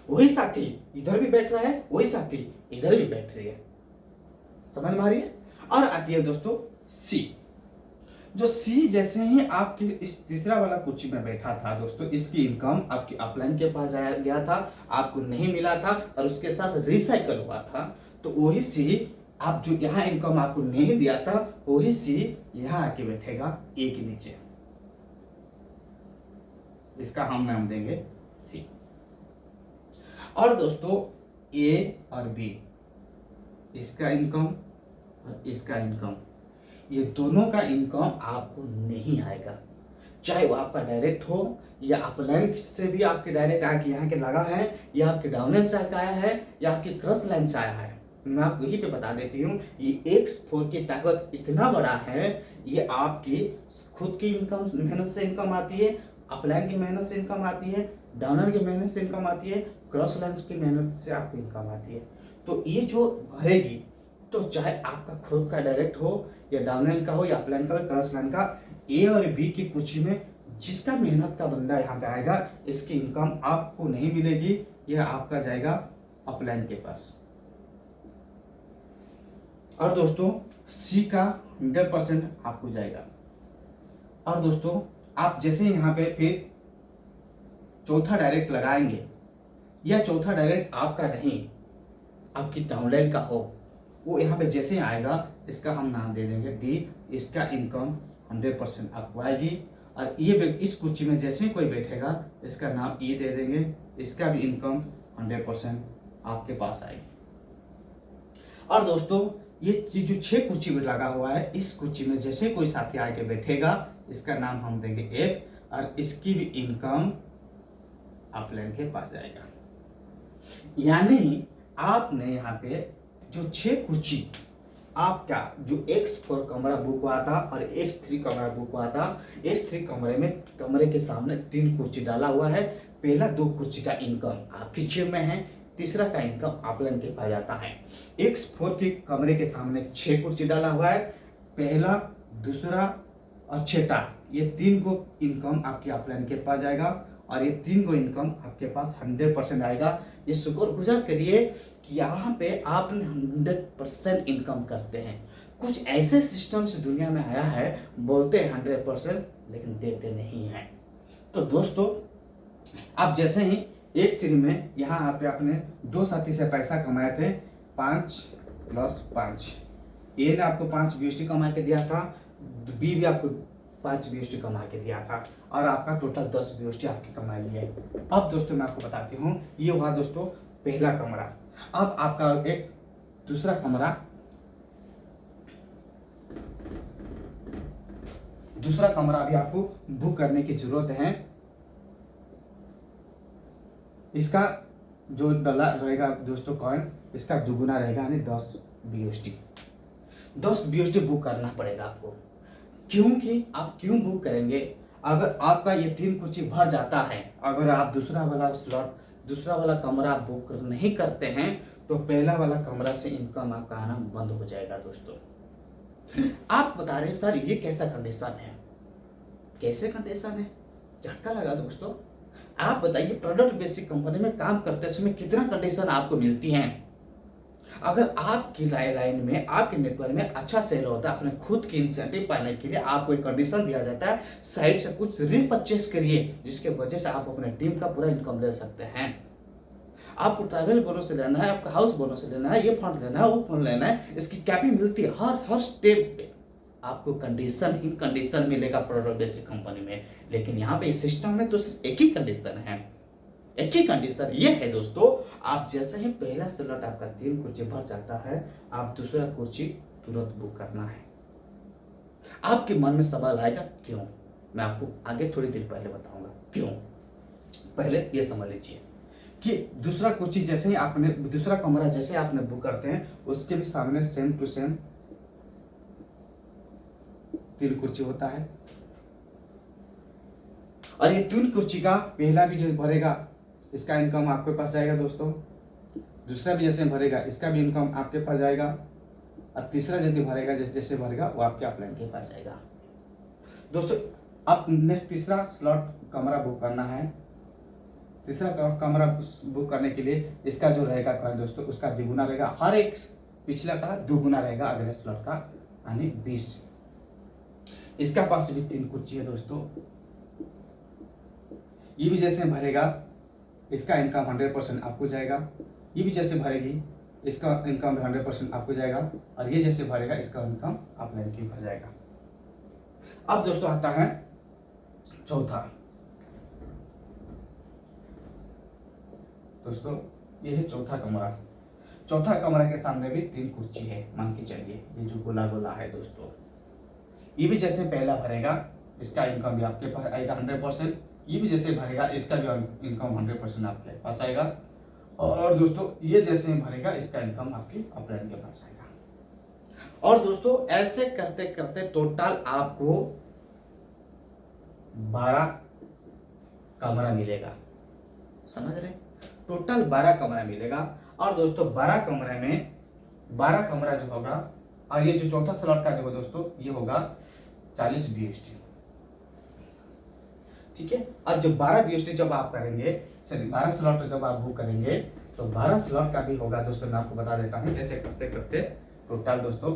वही साथी इधर भी बैठ रहा है, वही साथी इधर भी बैठ रही है। समझ में आ रही है। और आती है दोस्तों सी। जो सी जैसे ही आपके इस तीसरा वाला कुर्सी में बैठा था दोस्तों, इसकी इनकम आपकी अपलाइन के पास आया गया था, आपको नहीं मिला था और उसके साथ रिसाइकल हुआ था। तो वही सी आप जो यहाँ इनकम आपको नहीं दिया था, वही सी यहाँ आके बैठेगा ए के नीचे। इसका हम नाम देंगे सी। और दोस्तों ए और बी, इसका इनकम और इसका इनकम, ये दोनों का इनकम आपको नहीं आएगा। चाहे वो आपका डायरेक्ट हो या अपलाइन से भी आपके डायरेक्ट आके यहाँ के लगा है, या आपके डाउनलाइन से आया है, या आपकी क्रॉस लाइन से आया है। मैं आपको यही पे बता देती हूँ, ये X4 की ताकत इतना बड़ा है, ये आपकी खुद की इनकम मेहनत से इनकम आती है, अपलाइन की मेहनत से इनकम आती है, डाउनलाइन की मेहनत से इनकम आती है, क्रॉस लाइन की मेहनत से आपको इनकम आती है। तो ये जो भरेगी, तो चाहे आपका खुद का डायरेक्ट हो या डाउनलाइन का हो या अपलाइन का हो, क्रॉस लाइन का, ए और बी की कुर्सी में जिसका मेहनत का बंदा यहाँ पे आएगा, इसकी इनकम आपको नहीं मिलेगी, यह आपका जाएगा अपलाइन के पास। और दोस्तों सी का 100% आपको जाएगा। और दोस्तों आप जैसे यहाँ पे फिर चौथा डायरेक्ट लगाएंगे, या चौथा डायरेक्ट आपका नहीं, आपकी डाउनलाइन का हो, वो यहाँ पे जैसे आएगा, इसका हम नाम दे देंगे डी। इसका इनकम 100% आपको आएगी। और ये इस कुर्सी में जैसे ही कोई बैठेगा, इसका नाम ई दे देंगे, इसका भी इनकम 100% आपके पास आएगी। और दोस्तों ये जो 6 कुर्सी में लगा हुआ है, इस कुर्सी में जैसे कोई साथी आके बैठेगा, इसका नाम हम देंगे एफ और इसकी भी इनकम अपलाइन के पास जाएगा। यानी आपने यहाँ पे जो 6 कुर्सी आपका जो X4 कमरा बुक हुआ था और X3 कमरा बुक हुआ था, X3 कमरे में कमरे के सामने 3 कुर्सी डाला हुआ है। पहला 2 कुर्सी का इनकम आपकी जेब में है, तीसरा का इनकम अपलाइन के पास जाता है। X4 के कमरे के सामने 6 कुर्सी डाला हुआ है, पहला, दूसरा और छठा, ये 3 को इनकम आपके अपलाइन के पास जाएगा और ये 3 को इनकम आपके पास 100% आएगा। ये शुक्रगुजार करिए कि यहाँ पे आप 100% इनकम करते हैं। कुछ ऐसे सिस्टम्स दुनिया में आया है, बोलते हैं 100% लेकिन देते नहीं हैं। तो दोस्तों आप जैसे ही X3 में यहाँ पे आपने 2 साथी से पैसा कमाए थे, 5 + 5, ए ने आपको 5 BSD कमा के दिया था, बी भी आपको 5 BSD कमा के दिया था और आपका टोटल 10 BSD आपकी कमाई है। अब दोस्तों मैं आपको बताती हूँ, ये हुआ दोस्तों पहला कमरा। अब आपका एक दूसरा कमरा भी आपको बुक करने की जरूरत है। इसका जो डॉलर रहेगा दोस्तों कॉइन, इसका दुगुना रहेगा, यानी 10 BSD। 10 BSD बुक करना पड़ेगा आपको। क्योंकि आप क्यों बुक करेंगे? अगर आपका ये 3 कुर्सी भर जाता है, अगर आप दूसरा वाला कमरा बुक नहीं करते हैं, तो पहला वाला कमरा से इनकम आपका आना बंद हो जाएगा। दोस्तों आप बता रहे हैं सर ये कैसा कंडीशन है? कैसे कंडीशन है? झटका लगा दोस्तों। आप बताइए, प्रोडक्ट बेसिक कंपनी में काम करते समय कितना कंडीशन आपको मिलती हैं? अगर आपकी लाइन में, आपके नेटवर्क में अच्छा सेल होता है, अपने खुद की इंसेंटिव पाने के लिए आपको एक कंडीशन दिया जाता है, साइड से कुछ रीपरचेस करिए, जिसके वजह से आप अपने टीम का पूरा इनकम ले सकते हैं। आपको ट्रैवल बोनस से लेना है, आपको हाउस बोनस से लेना है, ये फंड लेना है, वो फंड लेना है, इसकी कैपिंग मिलती है हर स्टेप पे आपको कंडीशन इन कंडीशन मिलेगा प्रोडक्ट बेसिक कंपनी में। लेकिन यहाँ पे इस सिस्टम में तो सिर्फ एक ही कंडीशन है, एक ही कंडीशन ये है दोस्तों, आप जैसे ही पहला स्लॉट आपका 3 कुर्सी भर जाता है, आप दूसरा कुर्सी तुरंत बुक करना है। आपके मन में सवाल आएगा क्यों, मैं आपको आगे थोड़ी देर पहले बताऊंगा क्यों। पहले ये समझ लीजिए कि दूसरा कुर्सी जैसे ही आपने, दूसरा कमरा जैसे आपने बुक करते हैं, उसके भी सामने सेम टू सेम 3 कुर्सी होता है। और ये 3 कुर्सी का पहला भी जो भरेगा इसका इनकम आपके पास जाएगा दोस्तों, दूसरा भी जैसे भरेगा इसका भी इनकम आपके पास जाएगा, और तीसरा यदि भरेगा जैसे जैसे भरेगा वो आपके अपलाइन के पास जाएगा। दोस्तों अब नेक्स्ट तीसरा स्लॉट कमरा बुक करना है, तीसरा कमरा बुक करने के लिए इसका जो रहेगा कॉइन दोस्तों उसका द्विगुना रहेगा, हर एक पिछला का दुगुना रहेगा अगले स्लॉट का, यानी 20। इसका पास भी 3 कुर्सी है दोस्तों, ये भी जैसे भरेगा इसका इनकम 100% आपको जाएगा, ये भी जैसे भरेगी इसका इनकम 100% आपको जाएगा, और ये जैसे भरेगा इसका इनकम अपलाइन के पास जाएगा। अब दोस्तों आता है चौथा, दोस्तों ये है चौथा कमरा। चौथा कमरा के सामने भी 3 कुर्सी है, मान के चलिए ये जो गोला गोला है दोस्तों, ये भी जैसे पहला भरेगा इसका इनकम भी आपके पास आएगा 100%, ये भी जैसे भरेगा इसका भी इनकम 100% आपके पास आएगा, और दोस्तों ये जैसे भरेगा इसका इनकम आपके अपलाइन के पास आएगा। और दोस्तों ऐसे करते करते टोटल आपको 12 कमरा मिलेगा, समझ रहे, टोटल 12 कमरा मिलेगा। और दोस्तों 12 कमरे में 12 कमरा जो होगा, और ये जो चौथा स्लॉट का जो है दोस्तों ये होगा 40 BST, ठीक है। और जो 12 BST जब आप करेंगे, चलिए 12 स्लॉट जब आप बुक करेंगे तो 12 स्लॉट का भी होगा दोस्तों, मैं आपको बता देता हूँ। ऐसे करते करते टोटल दोस्तों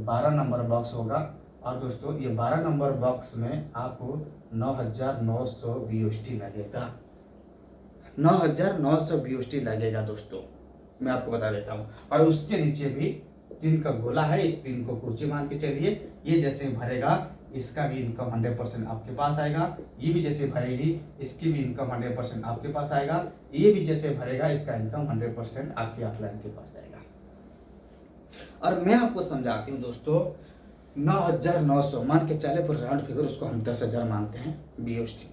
12 नंबर बॉक्स होगा, और दोस्तों ये 12 नंबर बॉक्स में आपको 9,900 BST लगेगा, 9,900 BST लगेगा दोस्तों, मैं आपको बता देता हूँ। और उसके नीचे भी 3 का गोला है, इस 3 को कुर्सी मान के चलिए, ये जैसे भरेगा इसका भी इनकम 100% आपके पास आएगा, ये भी जैसे भरेगी इसकी भी इनकम 100% आपके पास आएगा, ये भी जैसे भरेगा इसका इनकम 100% आपके अपलाइन के पास आएगा। और मैं आपको समझाती हूँ दोस्तों, 9,900 मान के चले पर राउंड फिगर उसको हम 10,000 मानते हैं BST।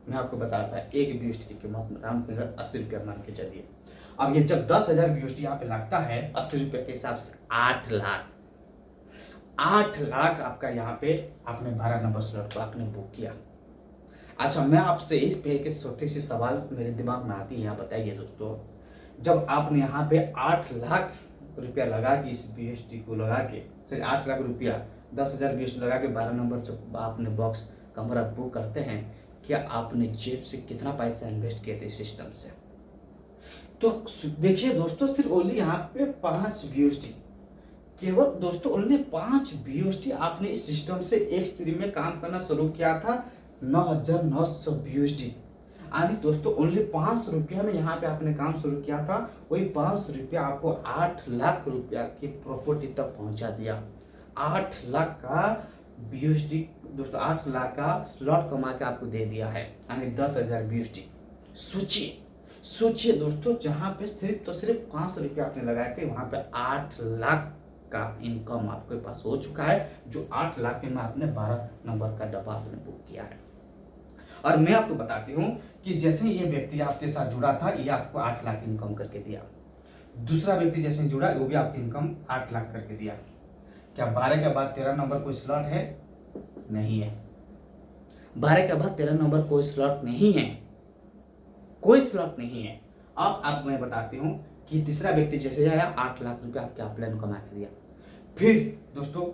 मैं आपको बताता है एक BST की कीमत राउंड फिगर 80 रुपया मान के चलिए। अब ये जब 10,000 BST यहाँ पे लगता है 80 रुपये के हिसाब से 8 लाख, 8 लाख आपका यहाँ पे आपने 12 नंबर स्लॉट को आपने बुक किया। अच्छा मैं आपसे इस पे एक छोटी सी सवाल मेरे दिमाग में आती है, यहाँ बताइए दोस्तों, जब आपने यहाँ पे 8 लाख रुपया लगा के इस BST को लगा के, चलिए 8 लाख रुपया 10,000 BST लगा के 12 नंबर जब आपने बॉक्स कमरा बुक करते हैं, क्या आपने जेब से कितना पैसा इन्वेस्ट किया था इस सिस्टम से? तो देखिए दोस्तों, सिर्फ ओनली यहाँ पे 5 BST, केवल दोस्तों ओनली 5 BST आपने इस सिस्टम से एक स्ट्रीम में काम करना शुरू किया था, 9,900 BST, यानी दोस्तों ओनली 5 रुपया में यहाँ पे आपने काम शुरू किया था, वही 5 रुपया आपको 8 लाख रुपया की प्रॉपर्टी तक पहुंचा दिया। 8 लाख का BST दोस्तों, 8 लाख का स्लॉट कमा के आपको दे दिया है, यानी 10,000 BST। सोचिए सोचिए दोस्तों, जहाँ पे सिर्फ तो सिर्फ 5 रुपया आपने लगाए थे, वहां पे 8 लाख का इनकम आपके पास हो चुका है, जो 8 लाख में आपने 12 नंबर का डब्बा आपने बुक किया है। और मैं आपको बताती हूँ कि जैसे ये व्यक्ति आपके साथ जुड़ा था, ये आपको 8 लाख इनकम करके दिया, दूसरा व्यक्ति जैसे जुड़ा वो भी आपकी इनकम 8 लाख करके दिया। क्या 12 के बाद 13 नंबर कोई स्लॉट है? नहीं है। 12 के बाद 13 नंबर कोई स्लॉट नहीं है, कोई स्लॉट नहीं है। अब आप मैं बताती हूँ कि तीसरा व्यक्ति जैसे आया 8 लाख रुपया आपके अपलाइन कमा के दिया, फिर दोस्तों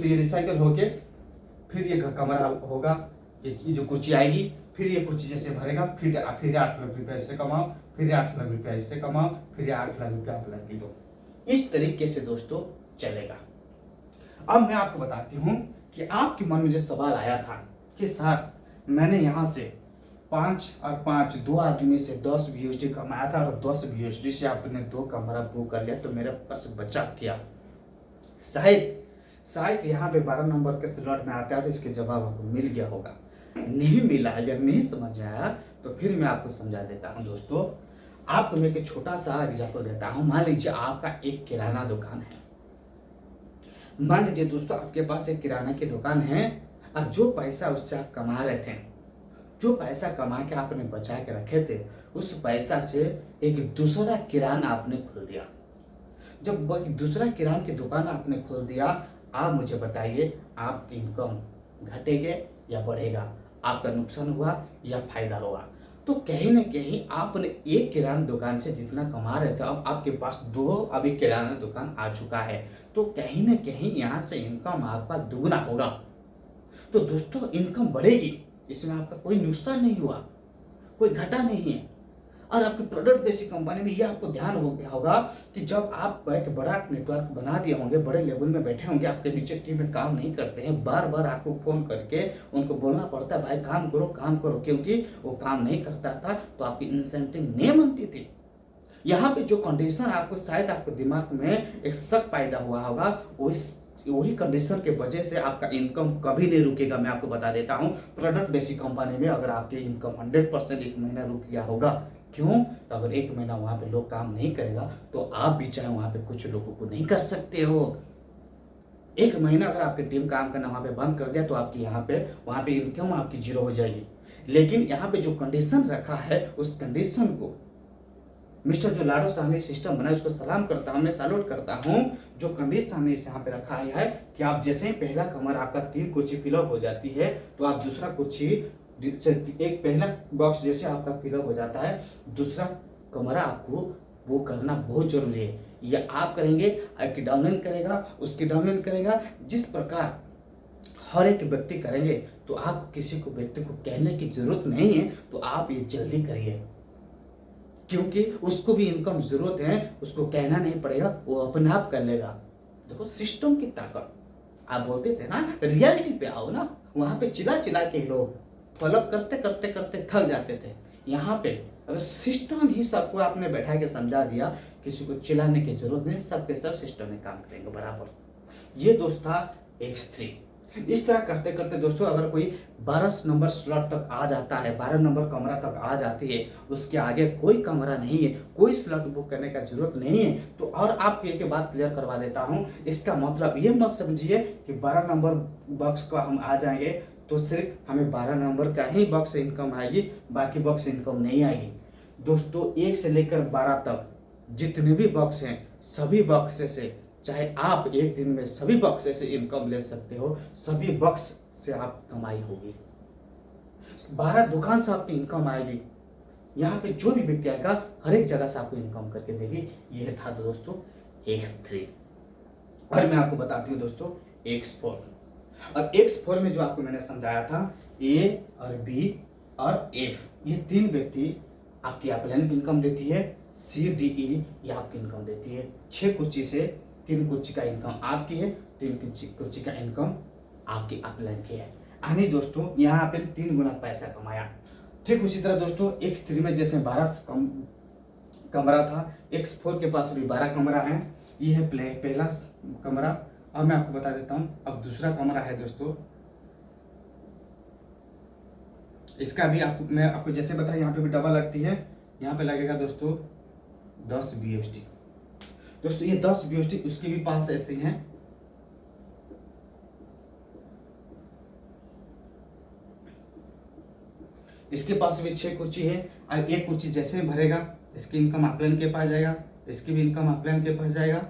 ये रिसाइकल होके फिर ये कमरा होगा, ये जो कुर्सी आएगी, फिर ये कुर्सी जैसे भरेगा, फिर 8 लाख रुपया इससे कमाओ, फिर 8 लाख रुपया इससे कमाओ, फिर 8 लाख रुपया अपलाइन की दो। इस तरीके से दोस्तों चलेगा। अब मैं आपको बताती हूँ कि आपके मन में जो सवाल आया था कि सर मैंने यहाँ से 5 और 5 दो आदमी से 10 वीएसडी कमाया था और 10 वीएसडी से आपने 2 कमरा बुक कर लिया, तो मेरे पास बचा क्या? शायद शायद यहाँ पे 12 नंबर के स्लॉट में आता है तो इसके जवाब आपको मिल गया होगा। नहीं मिला, अगर नहीं समझ आया तो फिर मैं आपको समझा देता हूँ दोस्तों। आपको मैं एक छोटा सा एग्जाम्पल देता हूँ। मान लीजिए आपका एक किराना दुकान है। मान लीजिए दोस्तों आपके पास एक किराना की दुकान है और जो पैसा उससे आप कमा रहे थे, जो पैसा कमा के आपने बचा के रखे थे, उस पैसा से एक दूसरा किराना आपने खोल दिया। जब वह दूसरा किराना की दुकान आपने खोल दिया, आप मुझे बताइए आपकी इनकम घटेगे या बढ़ेगा, आपका नुकसान हुआ या फायदा हुआ? तो कहीं ना कहीं आपने एक किराना दुकान से जितना कमा रहे थे, अब आपके पास 2 अभी किराना दुकान आ चुका है, तो कहीं ना कहीं यहाँ से इनकम आपका दुगना होगा। तो दोस्तों इनकम बढ़ेगी, इसमें आपका कोई नुकसान नहीं हुआ, कोई घाटा नहीं है। और आपकी प्रोडक्ट बेसिक कंपनी में यह आपको ध्यान हो गया होगा कि जब आप एक बड़ा नेटवर्क बना दिए होंगे, बड़े लेवल में बैठे होंगे, आपके नीचे टीम में काम नहीं करते हैं, बार बार आपको फोन करके उनको बोलना पड़ता है भाई काम करो काम करो, क्योंकि वो काम नहीं करता था तो आपकी इंसेंटिव नहीं बनती थी। यहाँ पे जो कंडीशन आपको शायद आपके दिमाग में एक शक पैदा हुआ होगा, वही कंडीशन के वजह से आपका इनकम कभी नहीं रुकेगा। मैं आपको बता देता हूँ, प्रोडक्ट बेसिक कंपनी में अगर आपकी इनकम 100% एक महीना रुक गया होगा, क्यों? तो अगर एक महीना वहां पे लोग काम नहीं करेगा तो आप भी चाहे वहां पे कुछ लोगों को नहीं कर सकते हो। एक महीना अगर आपकी टीम काम करना वहां पे बंद कर दिया तो आपकी वहां पे इनकम आपकी जीरो हो जाएगी। लेकिन यहाँ पे जो कंडीशन रखा है, उस कंडीशन को मिस्टर जो लाडो साहब ने सिस्टम बनाया उसको सलाम करता हूँ, मैं सैल्यूट करता हूँ। जो कंडीशन ने यहाँ पे रखा है कि आप जैसे ही पहला कमर आपका 3 कुर्सी फिलअप हो जाती है तो आप दूसरा कुर्सी, एक पहला बॉक्स जैसे आपका फिलअप हो जाता है, दूसरा कमरा आपको वो करना बहुत जरूरी है। ये आप करेंगे, आपकी डाउनलाइन करेगा, उसकी डाउनलाइन करेगा, जिस प्रकार हर एक व्यक्ति करेंगे तो आपको किसी को व्यक्ति को कहने की जरूरत नहीं है। तो आप ये जल्दी करिए, क्योंकि उसको भी इनकम जरूरत है, उसको कहना नहीं पड़ेगा, वो अपने आप कर लेगा। देखो सिस्टम की ताकत। आप बोलते थे ना रियलिटी पे आओ ना, वहां पे चिल्ला चिल्ला के लोग फॉलोअप करते करते करते थक जाते थे। यहाँ पे अगर सिस्टम ही सबको आपने बैठा के समझा दिया, किसी को चिल्लाने की जरूरत नहीं, सबके सब सिस्टम में काम करेंगे बराबर। ये दोस्त था X3। इस तरह करते करते दोस्तों अगर कोई 12 नंबर स्लॉट तक आ जाता है, 12 नंबर कमरा तक आ जाती है, उसके आगे कोई कमरा नहीं है, कोई स्लॉट बुक करने का जरूरत नहीं है, तो और आपको एक बात क्लियर करवा देता हूं, इसका मतलब ये मत समझिए कि 12 नंबर बॉक्स का हम आ जाएंगे तो सिर्फ हमें 12 नंबर का ही बॉक्स इनकम आएगी, बाकी बॉक्स इनकम नहीं आएगी। दोस्तों 1 से लेकर 12 तक जितने भी बॉक्स हैं, सभी बॉक्स से चाहे आप एक दिन में सभी बॉक्स से इनकम ले सकते हो, सभी बॉक्स से आप कमाई होगी, 12 दुकान से आपकी इनकम आएगी। यहाँ पे जो भी व्यक्ति आएगा हर एक जगह से आपको इनकम करके देगी। यह था दोस्तों X3। और मैं आपको बताती हूँ दोस्तों X4। और X4 में जो आपको मैंने समझाया था, A और B और F, ये 3 व्यक्ति आपकी अपलाइन की इनकम देती है, C D E ये आपकी इनकम देती है। 6 कुर्सी से 3 कुर्सी का इनकम आपकी है, 3 कुर्सी का इनकम आपकी अपलाइन की है। यानी दोस्तों यहाँ पे 3 गुना पैसा कमाया। ठीक उसी तरह दोस्तों X3 में जैसे 12 कमरा था, X4 के पास भी 12 कमरा है। ये है पहला कमरा। अब मैं आपको बता देता हूँ, अब दूसरा कमरा है दोस्तों, इसका भी मैं आपको जैसे बताया, यहाँ पे भी डबल लगती है, यहाँ पे लगेगा दोस्तों 10 BST। दोस्तों ये 10 BST उसके भी पास ऐसे हैं। इसके पास भी 6 कुर्सी है और एक कुर्सी जैसे ही भरेगा इसकी इनकम अपलाइन के पास जाएगा, इसकी भी इनकम अपलाइन के पास जाएगा।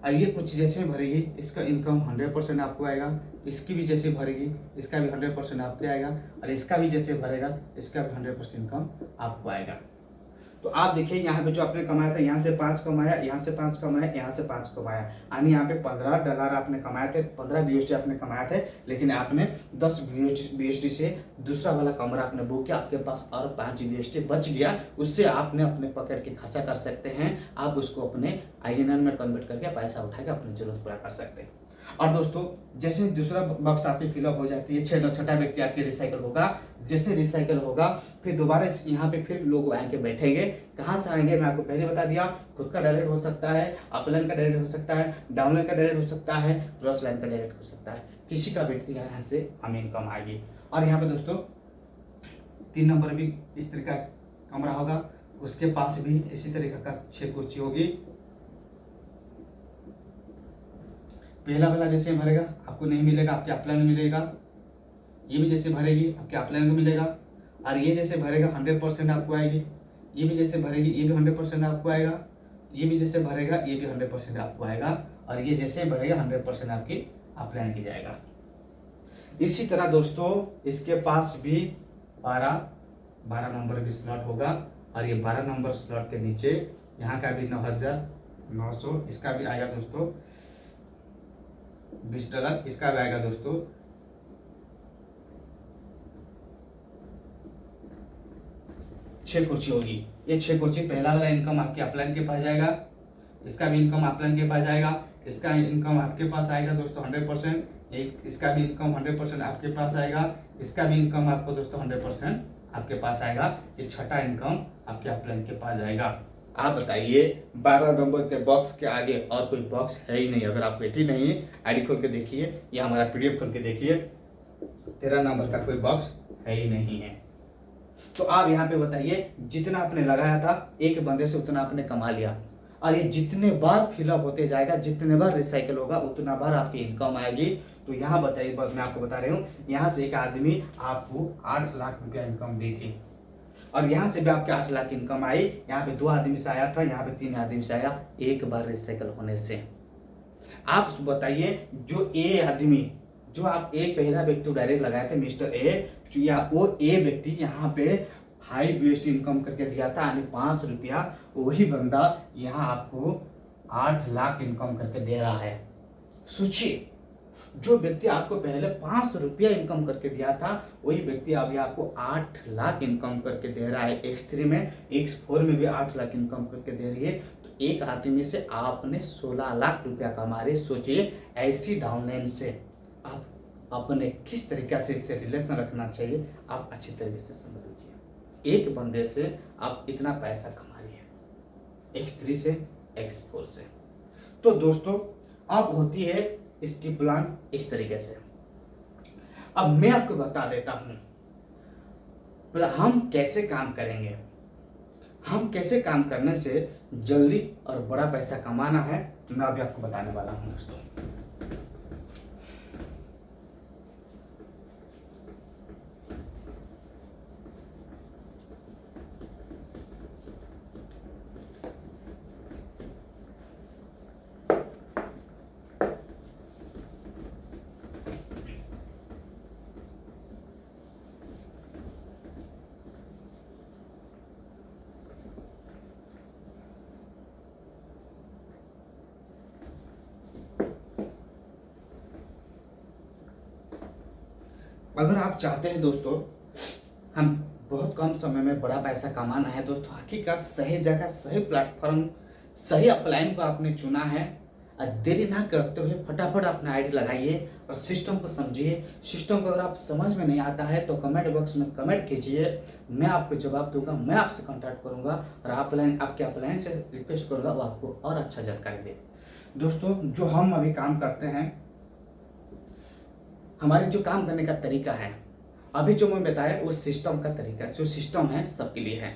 और ये कुर्सी जैसे ही भरेगी इसका इनकम 100% आपको आएगा, इसकी भी जैसे भरेगी इसका भी 100% आपको आएगा, और इसका भी जैसे भरेगा इसका भी 100% इनकम आपको आएगा। तो आप देखिए यहाँ पे जो आपने कमाया था, यहाँ से 5 कमाया, यहाँ से 5 कमाया, यहाँ से 5 कमाया, यानी यहाँ पे $15 आपने कमाए थे, 15 BST आपने कमाए थे, लेकिन आपने 10 BST से दूसरा वाला कमरा आपने बुक किया, आपके पास और 5 BST बच गया। उससे आपने अपने पॉकेट के खर्चा कर सकते हैं, आप उसको अपने INR में कन्वर्ट करके पैसा उठा के अपनी जरूरत पूरा कर सकते हैं। और दोस्तों जैसे दूसरा बॉक्स आपकी फिलअप हो जाती है, छठा व्यक्ति आपके रिसाइकल होगा। जैसे रिसाइकल होगा फिर दोबारा यहाँ पे फिर लोग आके बैठेंगे। कहाँ से आएंगे, मैं आपको पहले बता दिया, खुद का डायरेक्ट हो सकता है, अपलाइन का डायरेक्ट हो सकता है, डाउनलाइन का डायरेक्ट हो सकता है, क्रॉस लाइन का डायरेक्ट हो सकता है। किसी का भी यहाँ से हमें इनकम आएगी। और यहाँ पे दोस्तों 3 नंबर भी इस तरह का कमरा होगा, उसके पास भी इसी तरीके का 6 कुर्सी होगी। पहला वाला जैसे भरेगा आपको नहीं मिलेगा, आपके अपलाइन में मिलेगा। ये भी जैसे भरेगी आपके अपलाइन को मिलेगा। और ये जैसे भरेगा 100% आपको आएगी। ये भी जैसे भरेगी ये भी 100% आपको आएगा। ये भी जैसे भरेगा ये भी 100% आपको आएगा। और ये जैसे भरेगा 100% आपकी अपलाइन की जाएगा। इसी तरह दोस्तों इसके पास भी 12 नंबर भी स्लॉट होगा। और ये 12 नंबर स्लॉट के नीचे यहाँ का भी 9,900, इसका भी आएगा दोस्तों $20। इसका भी आएगा दोस्तों 6 कुर्सी होगी। ये 6 कुर्सी पहला वाला इनकम आपके अपलाइन के पास जाएगा। इसका भी इनकम अपलाइन के पास जाएगा। इसका इनकम आपके पास आएगा दोस्तों 100%। इसका भी इनकम 100% आपके पास आएगा। इसका भी इनकम आपको दोस्तों 100% आपके पास आएगा। ये छठा इनकम आपके अपलाइन के पास जाएगा। आप बताइए 12 नंबर के बॉक्स के आगे और कोई बॉक्स है ही नहीं। अगर आपको यकीन नहीं है आईडी खोल के देखिए या हमारा पीडीएफ खोल के देखिए, 13 नंबर का कोई बॉक्स है ही नहीं है। तो आप यहाँ पे बताइए जितना आपने लगाया था एक बंदे से उतना आपने कमा लिया। और ये जितने बार फिलअप होते जाएगा, जितने बार रिसाइकल होगा उतना बार आपकी इनकम आएगी। तो यहाँ बताइए, मैं आपको बता रही हूँ, यहाँ से एक आदमी आपको 8 लाख रुपया इनकम दी थी और यहाँ से भी आपके 8 लाख इनकम आई। यहाँ पे 2 आदमी से आया था, यहाँ पे 3 आदमी से आया एक बार रिसाइकल होने से। आप बताइए जो ए आदमी, जो आप एक पहला व्यक्ति डायरेक्ट लगाए थे मिस्टर ए, या वो ए व्यक्ति यहाँ पे हाई वेस्ट इनकम करके दिया था यानी 5 रुपया, वही बंदा यहाँ आपको 8 लाख इनकम करके दे रहा है। सोचिए, जो व्यक्ति आपको पहले 5 रुपया इनकम करके दिया था वही व्यक्ति अभी आपको 8 लाख इनकम करके दे रहा है। X3 में, X4 में भी 8 लाख इनकम करके दे रही है। तो एक आदमी से आपने 16 लाख रुपया कमा रहे। सोचिए ऐसी डाउनलाइन से आप अपने किस तरीके से इससे रिलेशन रखना चाहिए, आप अच्छी तरीके से समझ लीजिए। एक बंदे से आप इतना पैसा कमा रही है, X3 से, X4 से। तो दोस्तों अब होती है इसकी प्लान इस तरीके से। अब मैं आपको बता देता हूं हम कैसे काम करेंगे, हम कैसे काम करने से जल्दी और बड़ा पैसा कमाना है, मैं अभी आपको बताने वाला हूं दोस्तों। अगर आप चाहते हैं दोस्तों हम बहुत कम समय में बड़ा पैसा कमाना है दोस्तों, हकीकत सही जगह, सही प्लेटफॉर्म, सही अपलाइन को आपने चुना है। और देरी ना करते हुए फटाफट अपना आईडी लगाइए और सिस्टम को समझिए। सिस्टम को अगर आप समझ में नहीं आता है तो कमेंट बॉक्स में कमेंट कीजिए, मैं आपको जवाब दूंगा, मैं आपसे कॉन्टैक्ट करूंगा और आपके अपलाइन से रिक्वेस्ट करूंगा वो आपको और अच्छा जानकारी दे। दोस्तों जो हम अभी काम करते हैं, हमारे जो काम करने का तरीका है, अभी जो मैं बताया उस सिस्टम का तरीका, जो सिस्टम है सबके लिए है।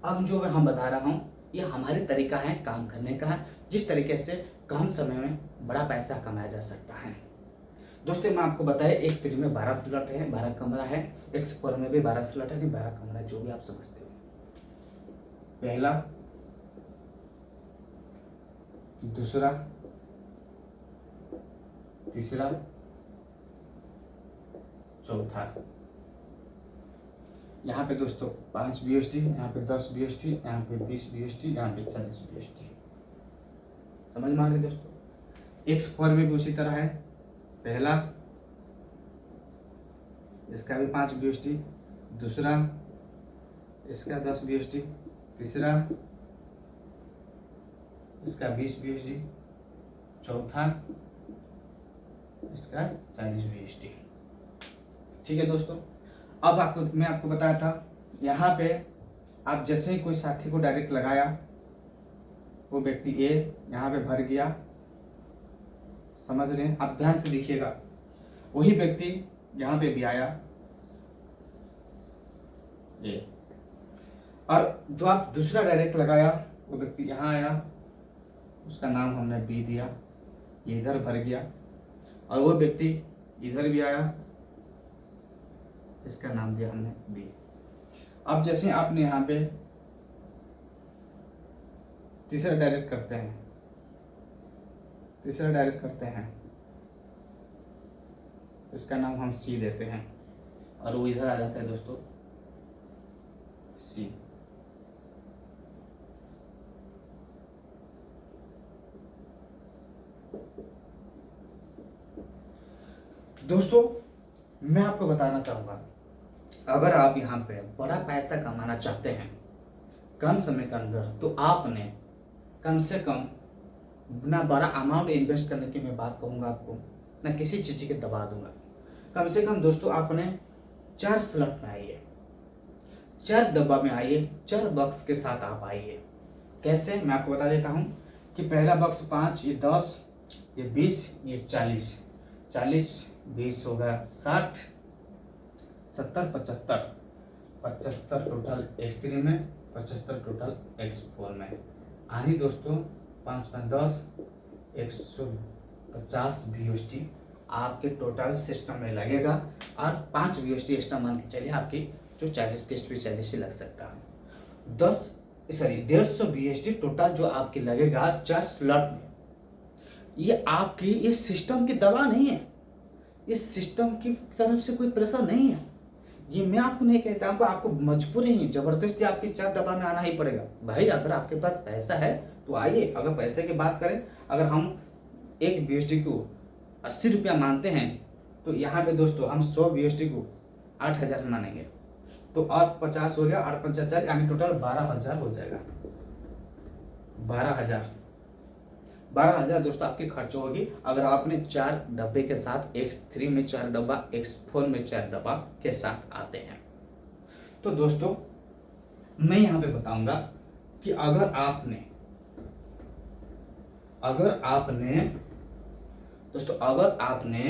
अब जो हम बता रहा हूँ ये हमारे तरीका है काम करने का, जिस तरीके से कम समय में बड़ा पैसा कमाया जा सकता है। दोस्तों मैं आपको बताया X3 में 12 स्लॉट है, 12 कमरा है, X4 में भी 12 स्लॉट है, 12 कमरा, जो भी आप समझते हो। पहला, दूसरा, तीसरा, चौथा। यहाँ पे दोस्तों 5 BST, यहाँ पे 10 BST, यहाँ पे 20 BST, यहाँ पे 40 BST। समझ में आ रही दोस्तों। X4 में भी उसी तरह है, पहला, इसका भी 5 BST, दूसरा, इसका 10 BST, तीसरा, इसका 20 BST, चौथा, इसका 40 BST। ठीक है दोस्तों, अब मैं आपको बताया था यहाँ पे आप जैसे ही कोई साथी को डायरेक्ट लगाया, वो व्यक्ति ए यहाँ पे भर गया, समझ रहे हैं आप, ध्यान से देखिएगा। वही व्यक्ति यहाँ पे भी आया ए, और जो आप दूसरा डायरेक्ट लगाया वो व्यक्ति यहाँ आया, उसका नाम हमने बी दिया, ये इधर भर गया, और वो व्यक्ति इधर भी आया, इसका नाम दिया हमने बी। अब जैसे आपने यहाँ पे तीसरा डायरेक्ट करते हैं, इसका नाम हम सी देते हैं, और वो इधर आ जाता है दोस्तों सी। दोस्तों मैं आपको बताना चाहूंगा, अगर आप यहाँ पे बड़ा पैसा कमाना चाहते हैं कम समय के अंदर, तो आपने कम से कम ना बड़ा अमाउंट इन्वेस्ट करने की मैं बात कहूँगा आपको, ना किसी चीज़ के दबा दूंगा। कम से कम दोस्तों आपने 4 स्लॉट में आइए, 4 डब्बा में आइए, 4 बॉक्स के साथ आप आइए। कैसे, मैं आपको बता देता हूँ कि पहला बॉक्स 5, ये 10, ये 20, ये 40, 20 होगा 60, 70, 75 टोटल X3 में, 75 टोटल X4 में। आनी दोस्तों 5 5 10, 150 BST आपके टोटल सिस्टम में लगेगा, और 5 BST एक्स्ट्रा मान के चलिए आपकी जो चार्जेस टेस्ट भी चार्जेस लग सकता है। 150 BST टोटल जो आपके लगेगा 4 स्लॉट में। ये आपकी इस सिस्टम की दवा नहीं है, इस सिस्टम की तरफ से कोई प्रेशर नहीं है। ये मैं आपको नहीं कहता हूँ, आपको मजबूरी नहीं, जबरदस्ती आपके 4 डब्बा में आना ही पड़ेगा। भाई अगर आपके पास पैसा है तो आइए। अगर पैसे की बात करें, अगर हम एक BST को 80 रुपया मानते हैं, तो यहाँ पे दोस्तों हम 100 BST को 8,000 मानेंगे, तो 850 हो गया, 8,50 यानी टोटल 12,000 हो जाएगा। 12,000 दोस्तों आपकी खर्च होगी, अगर आपने 4 डब्बे के साथ X3 में 4 डब्बा, X4 में 4 डब्बा के साथ आते हैं। तो दोस्तों मैं यहाँ पे बताऊंगा कि अगर आपने दोस्तों अगर आपने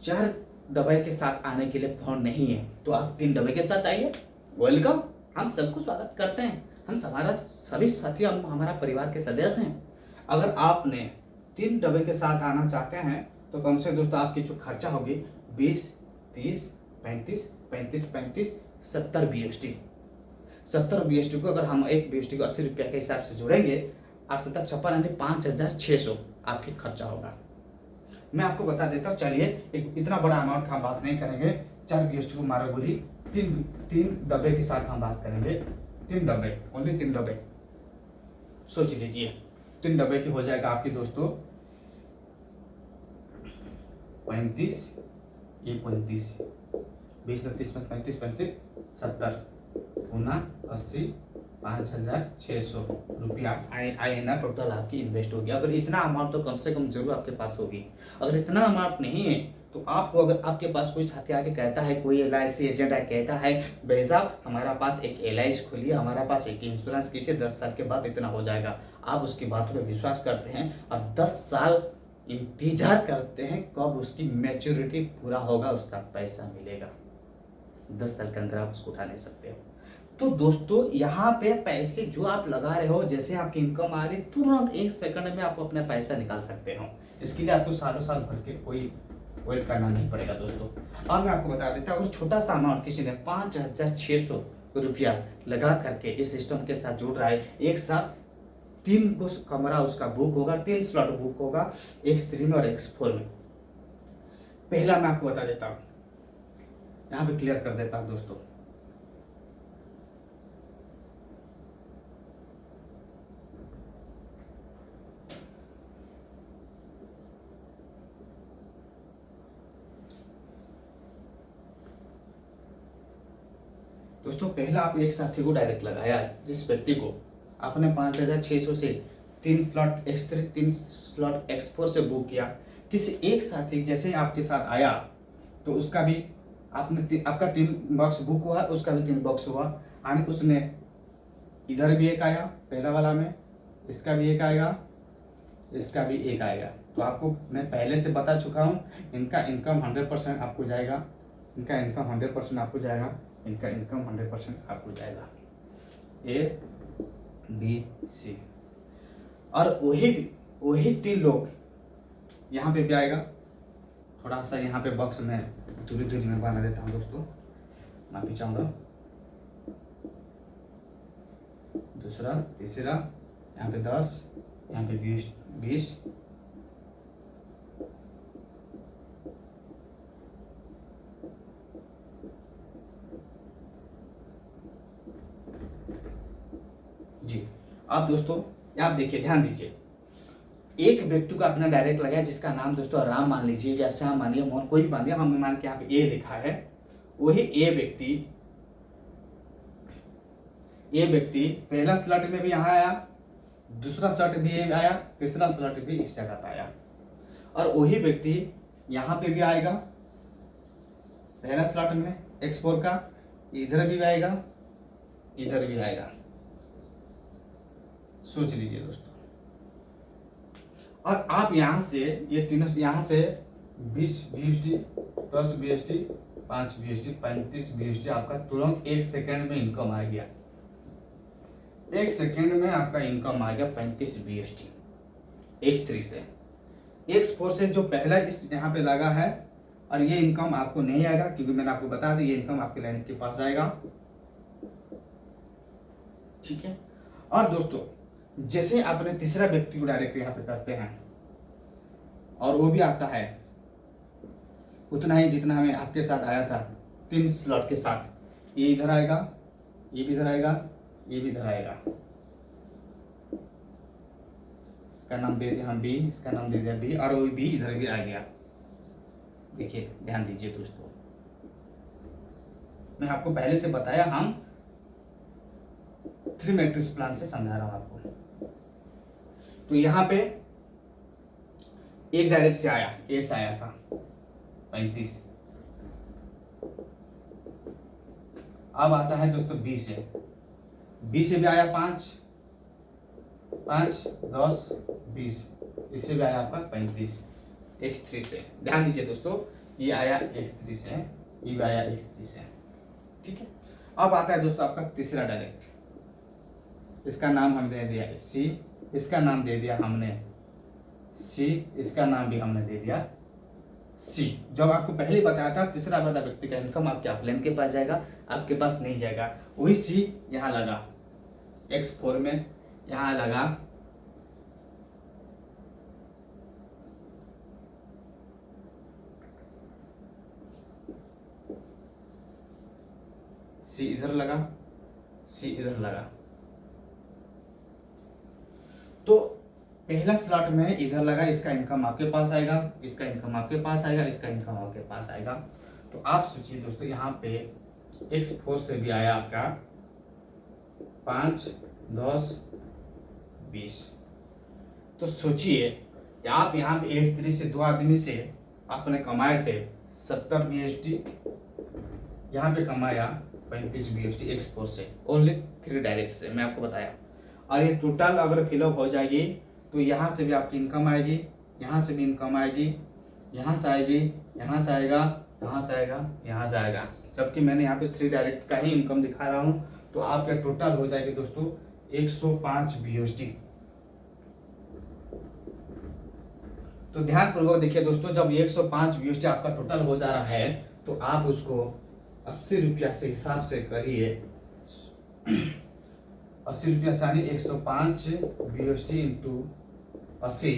4 डब्बे के साथ आने के लिए फोन नहीं है, तो आप 3 डब्बे के साथ आइए। वेलकम, हम सबको स्वागत करते हैं, हम हमारा सभी साथी, हम हमारा परिवार के सदस्य हैं। अगर आपने 3 डब्बे के साथ आना चाहते हैं, तो कम से दोस्तों आपकी जो खर्चा होगी 20, 30, 35, 70 BST। 70 BST को अगर हम एक BST को 80 रुपया के हिसाब से जोड़ेंगे, 8 7 56 यानी 5,600 आपकी खर्चा होगा। मैं आपको बता देता हूँ, चलिए एक इतना बड़ा अमाउंट का हम बात नहीं करेंगे। 4 BST को मारो गोली, 3 डब्बे के साथ हम बात करेंगे। 3 डब्बे, ओनली 3 डब्बे सोच लीजिए। 3 डब्बे की हो जाएगा आपकी दोस्तों 35, ये 35, 20 30 में 35 70 गुना 80, 5,600 रुपया आई ना टोटल आपकी इन्वेस्ट होगी। अगर इतना अमाउंट तो कम से कम जरूर आपके पास होगी। अगर इतना अमाउंट नहीं है, तो आपको, अगर आपके पास कोई साथी आके कहता है, कोई LIC एजेंट आके कहता है भाई साहब हमारा पास एक LIC खोलिए, हमारा पास एक इंश्योरेंस कीजिए, 10 साल के बाद इतना हो जाएगा, आप उसकी बातों पर विश्वास करते हैं और 10 साल इंतजार करते हैं कब उसकी मैच्योरिटी पूरा होगा, उसका पैसा मिलेगा। 10 साल के अंदर आप उसको उठा नहीं सकते हो। तो दोस्तों यहाँ पे पैसे जो आप लगा रहे हो, जैसे आपकी इनकम आ रही, तुरंत 1 सेकंड में आप अपना पैसा निकाल सकते हो। इसके लिए आपको सालों साल भर के कोई वेट करना नहीं पड़ेगा दोस्तों। अब मैं आपको बता देता हूँ, अगर छोटा सा अमाउंट किसी ने 5,600 रुपया लगा करके इस सिस्टम के साथ जुड़ रहा है, एक साथ 3 को कमरा उसका बुक होगा, 3 स्लॉट बुक होगा X3 में और X4 में। पहला मैं आपको बता देता हूँ, यहाँ पे क्लियर कर देता हूँ दोस्तों। दोस्तों पहला आप एक साथी को डायरेक्ट लगाया, जिस व्यक्ति को आपने 5,600 से 3 स्लॉट X3 3 स्लॉट X4 से बुक किया, किसी एक साथी जैसे ही आपके साथ आया तो उसका भी आपका 3 बॉक्स बुक हुआ, उसका भी 3 बॉक्स हुआ, यानी उसने इधर भी एक आया पहला वाला में, इसका भी एक आएगा, इसका भी एक आएगा। तो आपको मैं पहले से बता चुका हूँ, इनका इनकम 100% आपको जाएगा, इनका इनकम 100% आपको जाएगा, इनका इनकम 100% आपको जाएगा, ए बी सी। और वही 3 लोग यहाँ पे भी आएगा। थोड़ा सा यहाँ पे बॉक्स में दूरी दूरी में बना देता हूँ दोस्तों, माफी चाहूँगा। दूसरा, तीसरा, यहाँ पे 10, यहाँ पे 20। जी आप दोस्तों आप देखिए, ध्यान दीजिए, एक व्यक्ति को अपना डायरेक्ट लगाया जिसका नाम दोस्तों राम मान लीजिए या श्याम मानिए, मोहन, कोई भी मान लिया, हम मान के यहाँ पे ए लिखा है। वही ए व्यक्ति पहला स्लॉट में भी यहाँ आया, दूसरा स्लॉट भी आया, तीसरा स्लॉट भी इस जगह पे आया, और वही व्यक्ति यहाँ पे भी आएगा पहला स्लॉट में X4 का, इधर भी आएगा, इधर भी आएगा। सोच लीजिए दोस्तों, और आप यहाँ से ये तीनों यहाँ से 20 BSD, 10 BSD, 5 BSD, 35 BSD आपका तुरंत 1 सेकेंड में इनकम आ गया। 1 सेकेंड में आपका इनकम आ गया 35 BSD X3 से। X4 से जो पहला इस यहाँ पे लगा है, और ये इनकम आपको नहीं आएगा क्योंकि मैंने आपको बता दी, ये इनकम आपके लाइन के पास आएगा। ठीक है। और दोस्तों जैसे आपने तीसरा व्यक्ति को डायरेक्ट यहाँ पे करते हैं, और वो भी आता है उतना ही जितना हमें आपके साथ आया था 3 स्लॉट के साथ, ये इधर आएगा, ये भी इधर आएगा, ये भी इधर आएगा। इसका नाम दे दिया हम बी, इसका नाम दे दिया बी, और वो बी इधर भी आ गया। देखिए ध्यान दीजिए दोस्तों, मैं आपको पहले से बताया, हम 3 मैट्रिक्स प्लान से समझा रहा हूं आपको। तो यहाँ पे एक डायरेक्ट से आया, ए से आया था 35। अब आता है दोस्तों बी से, बी से भी आया 5, 10, 20, इससे भी आया आपका 35 X3 से। ध्यान दीजिए दोस्तों, ये आया X3 से, ये भी आया X3 से। ठीक है। अब आता है दोस्तों आपका तीसरा डायरेक्ट, इसका नाम हमने दे दिया सी, इसका नाम दे दिया हमने सी, इसका नाम भी हमने दे दिया सी। जब आपको पहले ही बताया था, तीसरा वाला व्यक्ति का इनकम आपके अपलाइन के पास जाएगा, आपके पास नहीं जाएगा। वही सी यहाँ लगा X4 में, यहाँ लगा, सी इधर लगा, सी इधर लगा। तो पहला स्लॉट में इधर लगा, इसका इनकम आपके पास आएगा, इसका इनकम आपके पास आएगा, इसका इनकम आपके पास आएगा। तो आप सोचिए दोस्तों, यहाँ पे X4 से भी आया आपका 5, 10, 20। तो सोचिए आप यहाँ पे X3 से 2 आदमी से आपने कमाए थे 70 BSD, यहाँ पे कमाया 35 BSD X4 से, ओनली 3 डायरेक्ट से मैं आपको बताया। और ये टोटल अगर फिलअप हो जाएगी तो यहाँ से भी आपकी इनकम आएगी, यहाँ से भी इनकम आएगी, यहाँ से आएगी, यहाँ से आएगा, यहाँ से आएगा, यहाँ से आएगा। जबकि मैंने यहाँ पे 3 डायरेक्ट का ही इनकम दिखा रहा हूँ। तो आपका टोटल हो जाएगी दोस्तों 105 BSD। तो ध्यानपूर्वक देखिए दोस्तों, जब 105 BSD आपका टोटल हो जा रहा है तो आप उसको 80 रुपया से हिसाब से करिए। 80 रुपया सानी 105 BSD इंटू 80,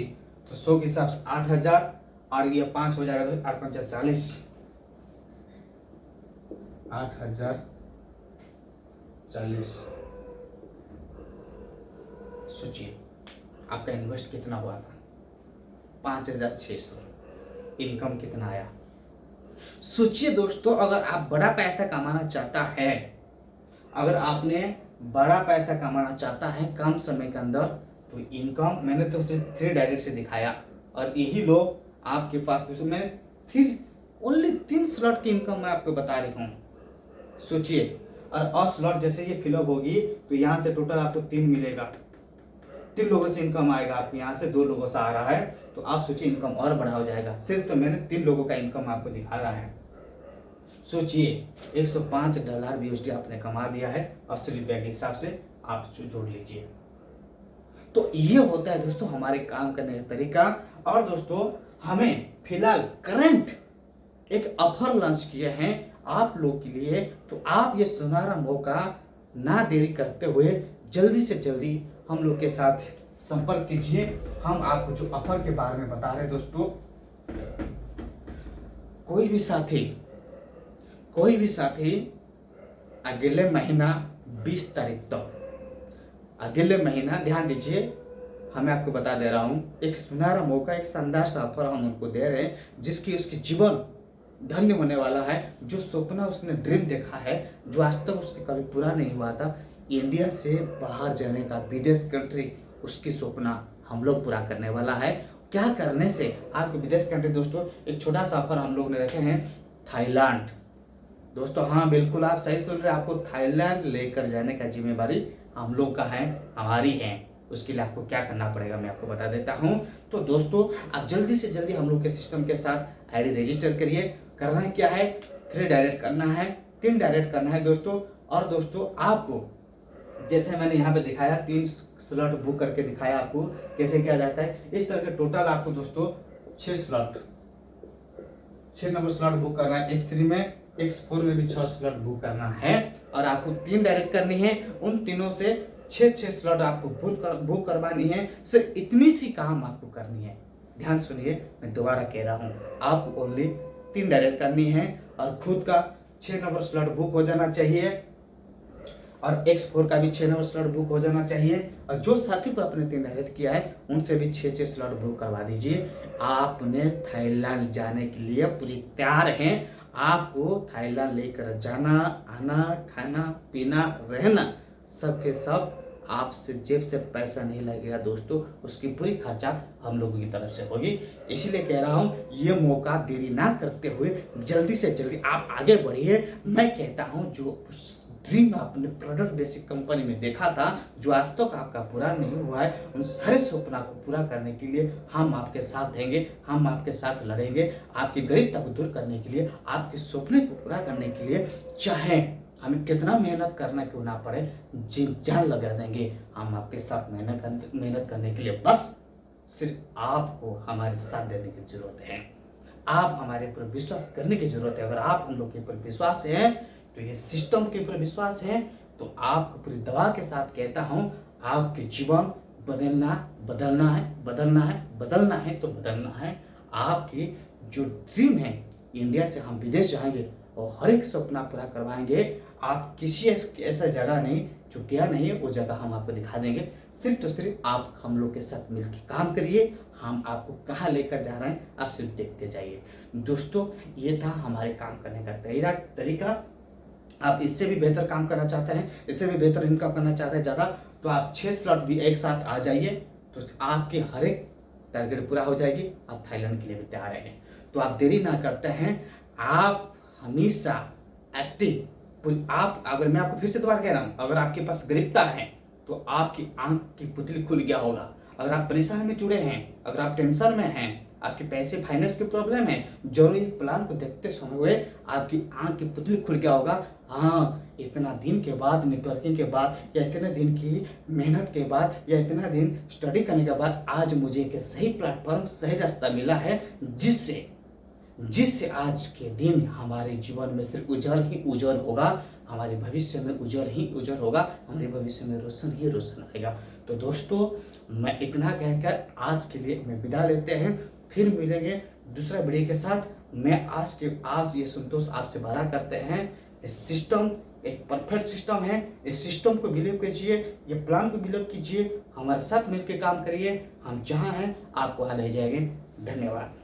तो 100 के हिसाब से 8000, और ये 5 हो जाएगा तो 8 5 40, 8040। सोचिए आपका इन्वेस्ट कितना हुआ था, 5600। इनकम कितना आया। सोचिए दोस्तों, अगर आप बड़ा पैसा कमाना चाहता है, अगर आपने बड़ा पैसा कमाना चाहता है कम समय के अंदर, तो इनकम मैंने तो सिर्फ 3 डायरेक्ट से दिखाया, और यही लोग आपके पास दोस्तों मैं फिर ओनली 3 स्लॉट की इनकम मैं आपको बता रही हूँ, सोचिए। और स्लॉट जैसे ये फिलअप होगी तो यहाँ से टोटल आपको 3 मिलेगा, 3 लोगों से इनकम आएगा। आपको यहाँ से 2 लोगों से आ रहा है तो आप सोचिए इनकम और बड़ा हो जाएगा। सिर्फ तो मैंने 3 लोगों का इनकम आपको दिखा रहा है। सोचिए $105 BUSD आपने कमा दिया है 80 रुपये के हिसाब से, आप जोड़ लीजिए। तो ये होता है दोस्तों हमारे काम करने का तरीका। और दोस्तों हमें फिलहाल करंट एक ऑफर लॉन्च किए हैं आप लोग के लिए, तो आप ये सुनहरा मौका ना देरी करते हुए जल्दी से जल्दी हम लोग के साथ संपर्क कीजिए। हम आपको जो ऑफर के बारे में बता रहे हैं दोस्तों, कोई भी साथी अगले महीना 20 तारीख तक, अगले महीना ध्यान दीजिए, मैं आपको बता दे रहा हूँ एक सुनहरा मौका, एक शानदार सा ऑफर हम उनको दे रहे हैं जिसकी उसकी जीवन धन्य होने वाला है। जो सपना उसने ड्रीम देखा है, जो आज तक उसके कभी पूरा नहीं हुआ था, इंडिया से बाहर जाने का, विदेश कंट्री, उसकी सपना हम लोग पूरा करने वाला है। क्या करने से आपको विदेश कंट्री दोस्तों, एक छोटा सा ऑफर हम लोग ने रखे हैं, थाईलैंड। दोस्तों हाँ बिल्कुल आप सही सुन रहे हैं, आपको थाईलैंड लेकर जाने का जिम्मेदारी हम लोग का है, हमारी है। उसके लिए आपको क्या करना पड़ेगा मैं आपको बता देता हूं। तो दोस्तों आप जल्दी से जल्दी हम लोग के सिस्टम के साथ आईडी रजिस्टर करिए। करना है क्या है, 3 डायरेक्ट करना है, 3 डायरेक्ट करना है दोस्तों। और दोस्तों आपको जैसे मैंने यहाँ पे दिखाया, 3 स्लॉट बुक करके दिखाया आपको कैसे किया जाता है। इस तरह के टोटल आपको दोस्तों 6 नंबर स्लॉट बुक करना है। X3 में, X4 में भी 6 स्लॉट बुक करना है और आपको 3 डायरेक्ट करनी है। उन तीनों से 6 स्लॉट आपको बुक करवानी है। सिर्फ इतनी सी काम आपको करनी है। ध्यान सुनिए, मैं दोबारा कह रहा हूँ, आपको ओनली 3 डायरेक्ट करनी है और खुद का 6 नंबर स्लॉट बुक हो जाना चाहिए और X4 का भी 6 नंबर स्लॉट बुक हो जाना चाहिए। और जो साथी को आपने 3 डायरेक्ट किया है उनसे भी 6 स्लॉट बुक करवा दीजिए। आपने थाईलैंड जाने के लिए पूरी तैयार हैं। आपको थाईलैंड लेकर जाना, आना, खाना, पीना, रहना, सबके सब आपसे जेब से पैसा नहीं लगेगा दोस्तों, उसकी पूरी खर्चा हम लोगों की तरफ से होगी। इसीलिए कह रहा हूँ ये मौका देरी ना करते हुए जल्दी से जल्दी आप आगे बढ़िए। मैं कहता हूँ जो ड्रीम आपने प्रोडक्ट बेसिक कंपनी में देखा था, जो आज तक आपका पूरा नहीं हुआ है, उन सारे सपना को पूरा करने के लिए हम आपके साथ देंगे, हम आपके साथ लड़ेंगे। आपकी गरीबता को दूर करने के लिए, आपके सपने को पूरा करने के लिए, चाहे हमें कितना मेहनत करना क्यों ना पड़े, जी जान लगा देंगे हम आपके साथ मेहनत करने के लिए। बस सिर्फ आपको हमारे साथ देने की जरूरत है, आप हमारे ऊपर विश्वास करने की जरूरत है। अगर आप हम लोग के ऊपर विश्वास है, तो ये सिस्टम के ऊपर विश्वास है, तो आपको पूरी दवा के साथ कहता हूँ, आपके जीवन बदलना है तो बदलना है। आपकी जो ड्रीम है, इंडिया से हम विदेश जाएंगे और हर एक सपना पूरा करवाएंगे। आप किसी ऐसा जगह नहीं जो गया नहीं है, वो जगह हम आपको दिखा देंगे। सिर्फ तो सिर्फ आप हम लोग के साथ मिलकर काम करिए, हम आपको कहाँ लेकर जा रहे हैं आप सिर्फ देखते जाइए। दोस्तों ये था हमारे काम करने का तरीका। आप इससे भी बेहतर काम करना चाहते हैं, इससे भी बेहतर इनकम करना चाहते हैं ज़्यादा, तो आप 6 स्लॉट भी एक साथ आ जाइए, तो आपकी हर एक टारगेट पूरा हो जाएगी। आप थाईलैंड के लिए भी तैयार हैं, तो आप देरी ना करते हैं, आप हमेशा एक्टिव। आप अगर मैं आपको फिर से दोबारा कह रहा हूँ, अगर आपके पास गरीबता है तो आपकी आंख की पुतली खुल गया होगा। अगर आप परेशानी में जुड़े हैं, अगर आप टेंशन में हैं, आपके पैसे फाइनेंस की प्रॉब्लम है, जरूरी प्लान को देखते समय हुए आपकी आंख की पुतली खुल गया होगा। हाँ, इतना दिन के बाद, नेटवर्किंग के बाद, या इतने दिन की मेहनत के बाद, या इतना दिन स्टडी करने के बाद आज मुझे एक सही प्लेटफॉर्म, सही रास्ता मिला है, जिससे आज के दिन हमारे जीवन में सिर्फ उज्जवल ही उज्जवल होगा, हमारे भविष्य में उज्जवल ही उज्जवल होगा, हमारे भविष्य में रोशन ही रोशन आएगा। तो दोस्तों मैं इतना कहकर आज के लिए मैं विदा लेते हैं, फिर मिलेंगे दूसरा वीडियो के साथ। मैं आज ये संतोष आपसे वादा करते हैं, इस सिस्टम एक परफेक्ट सिस्टम है, इस सिस्टम को बिलीव कीजिए, ये प्लान को बिलीव कीजिए, हमारे साथ मिलकर काम करिए, हम जहाँ हैं आपको वहाँ ले जाएंगे। धन्यवाद।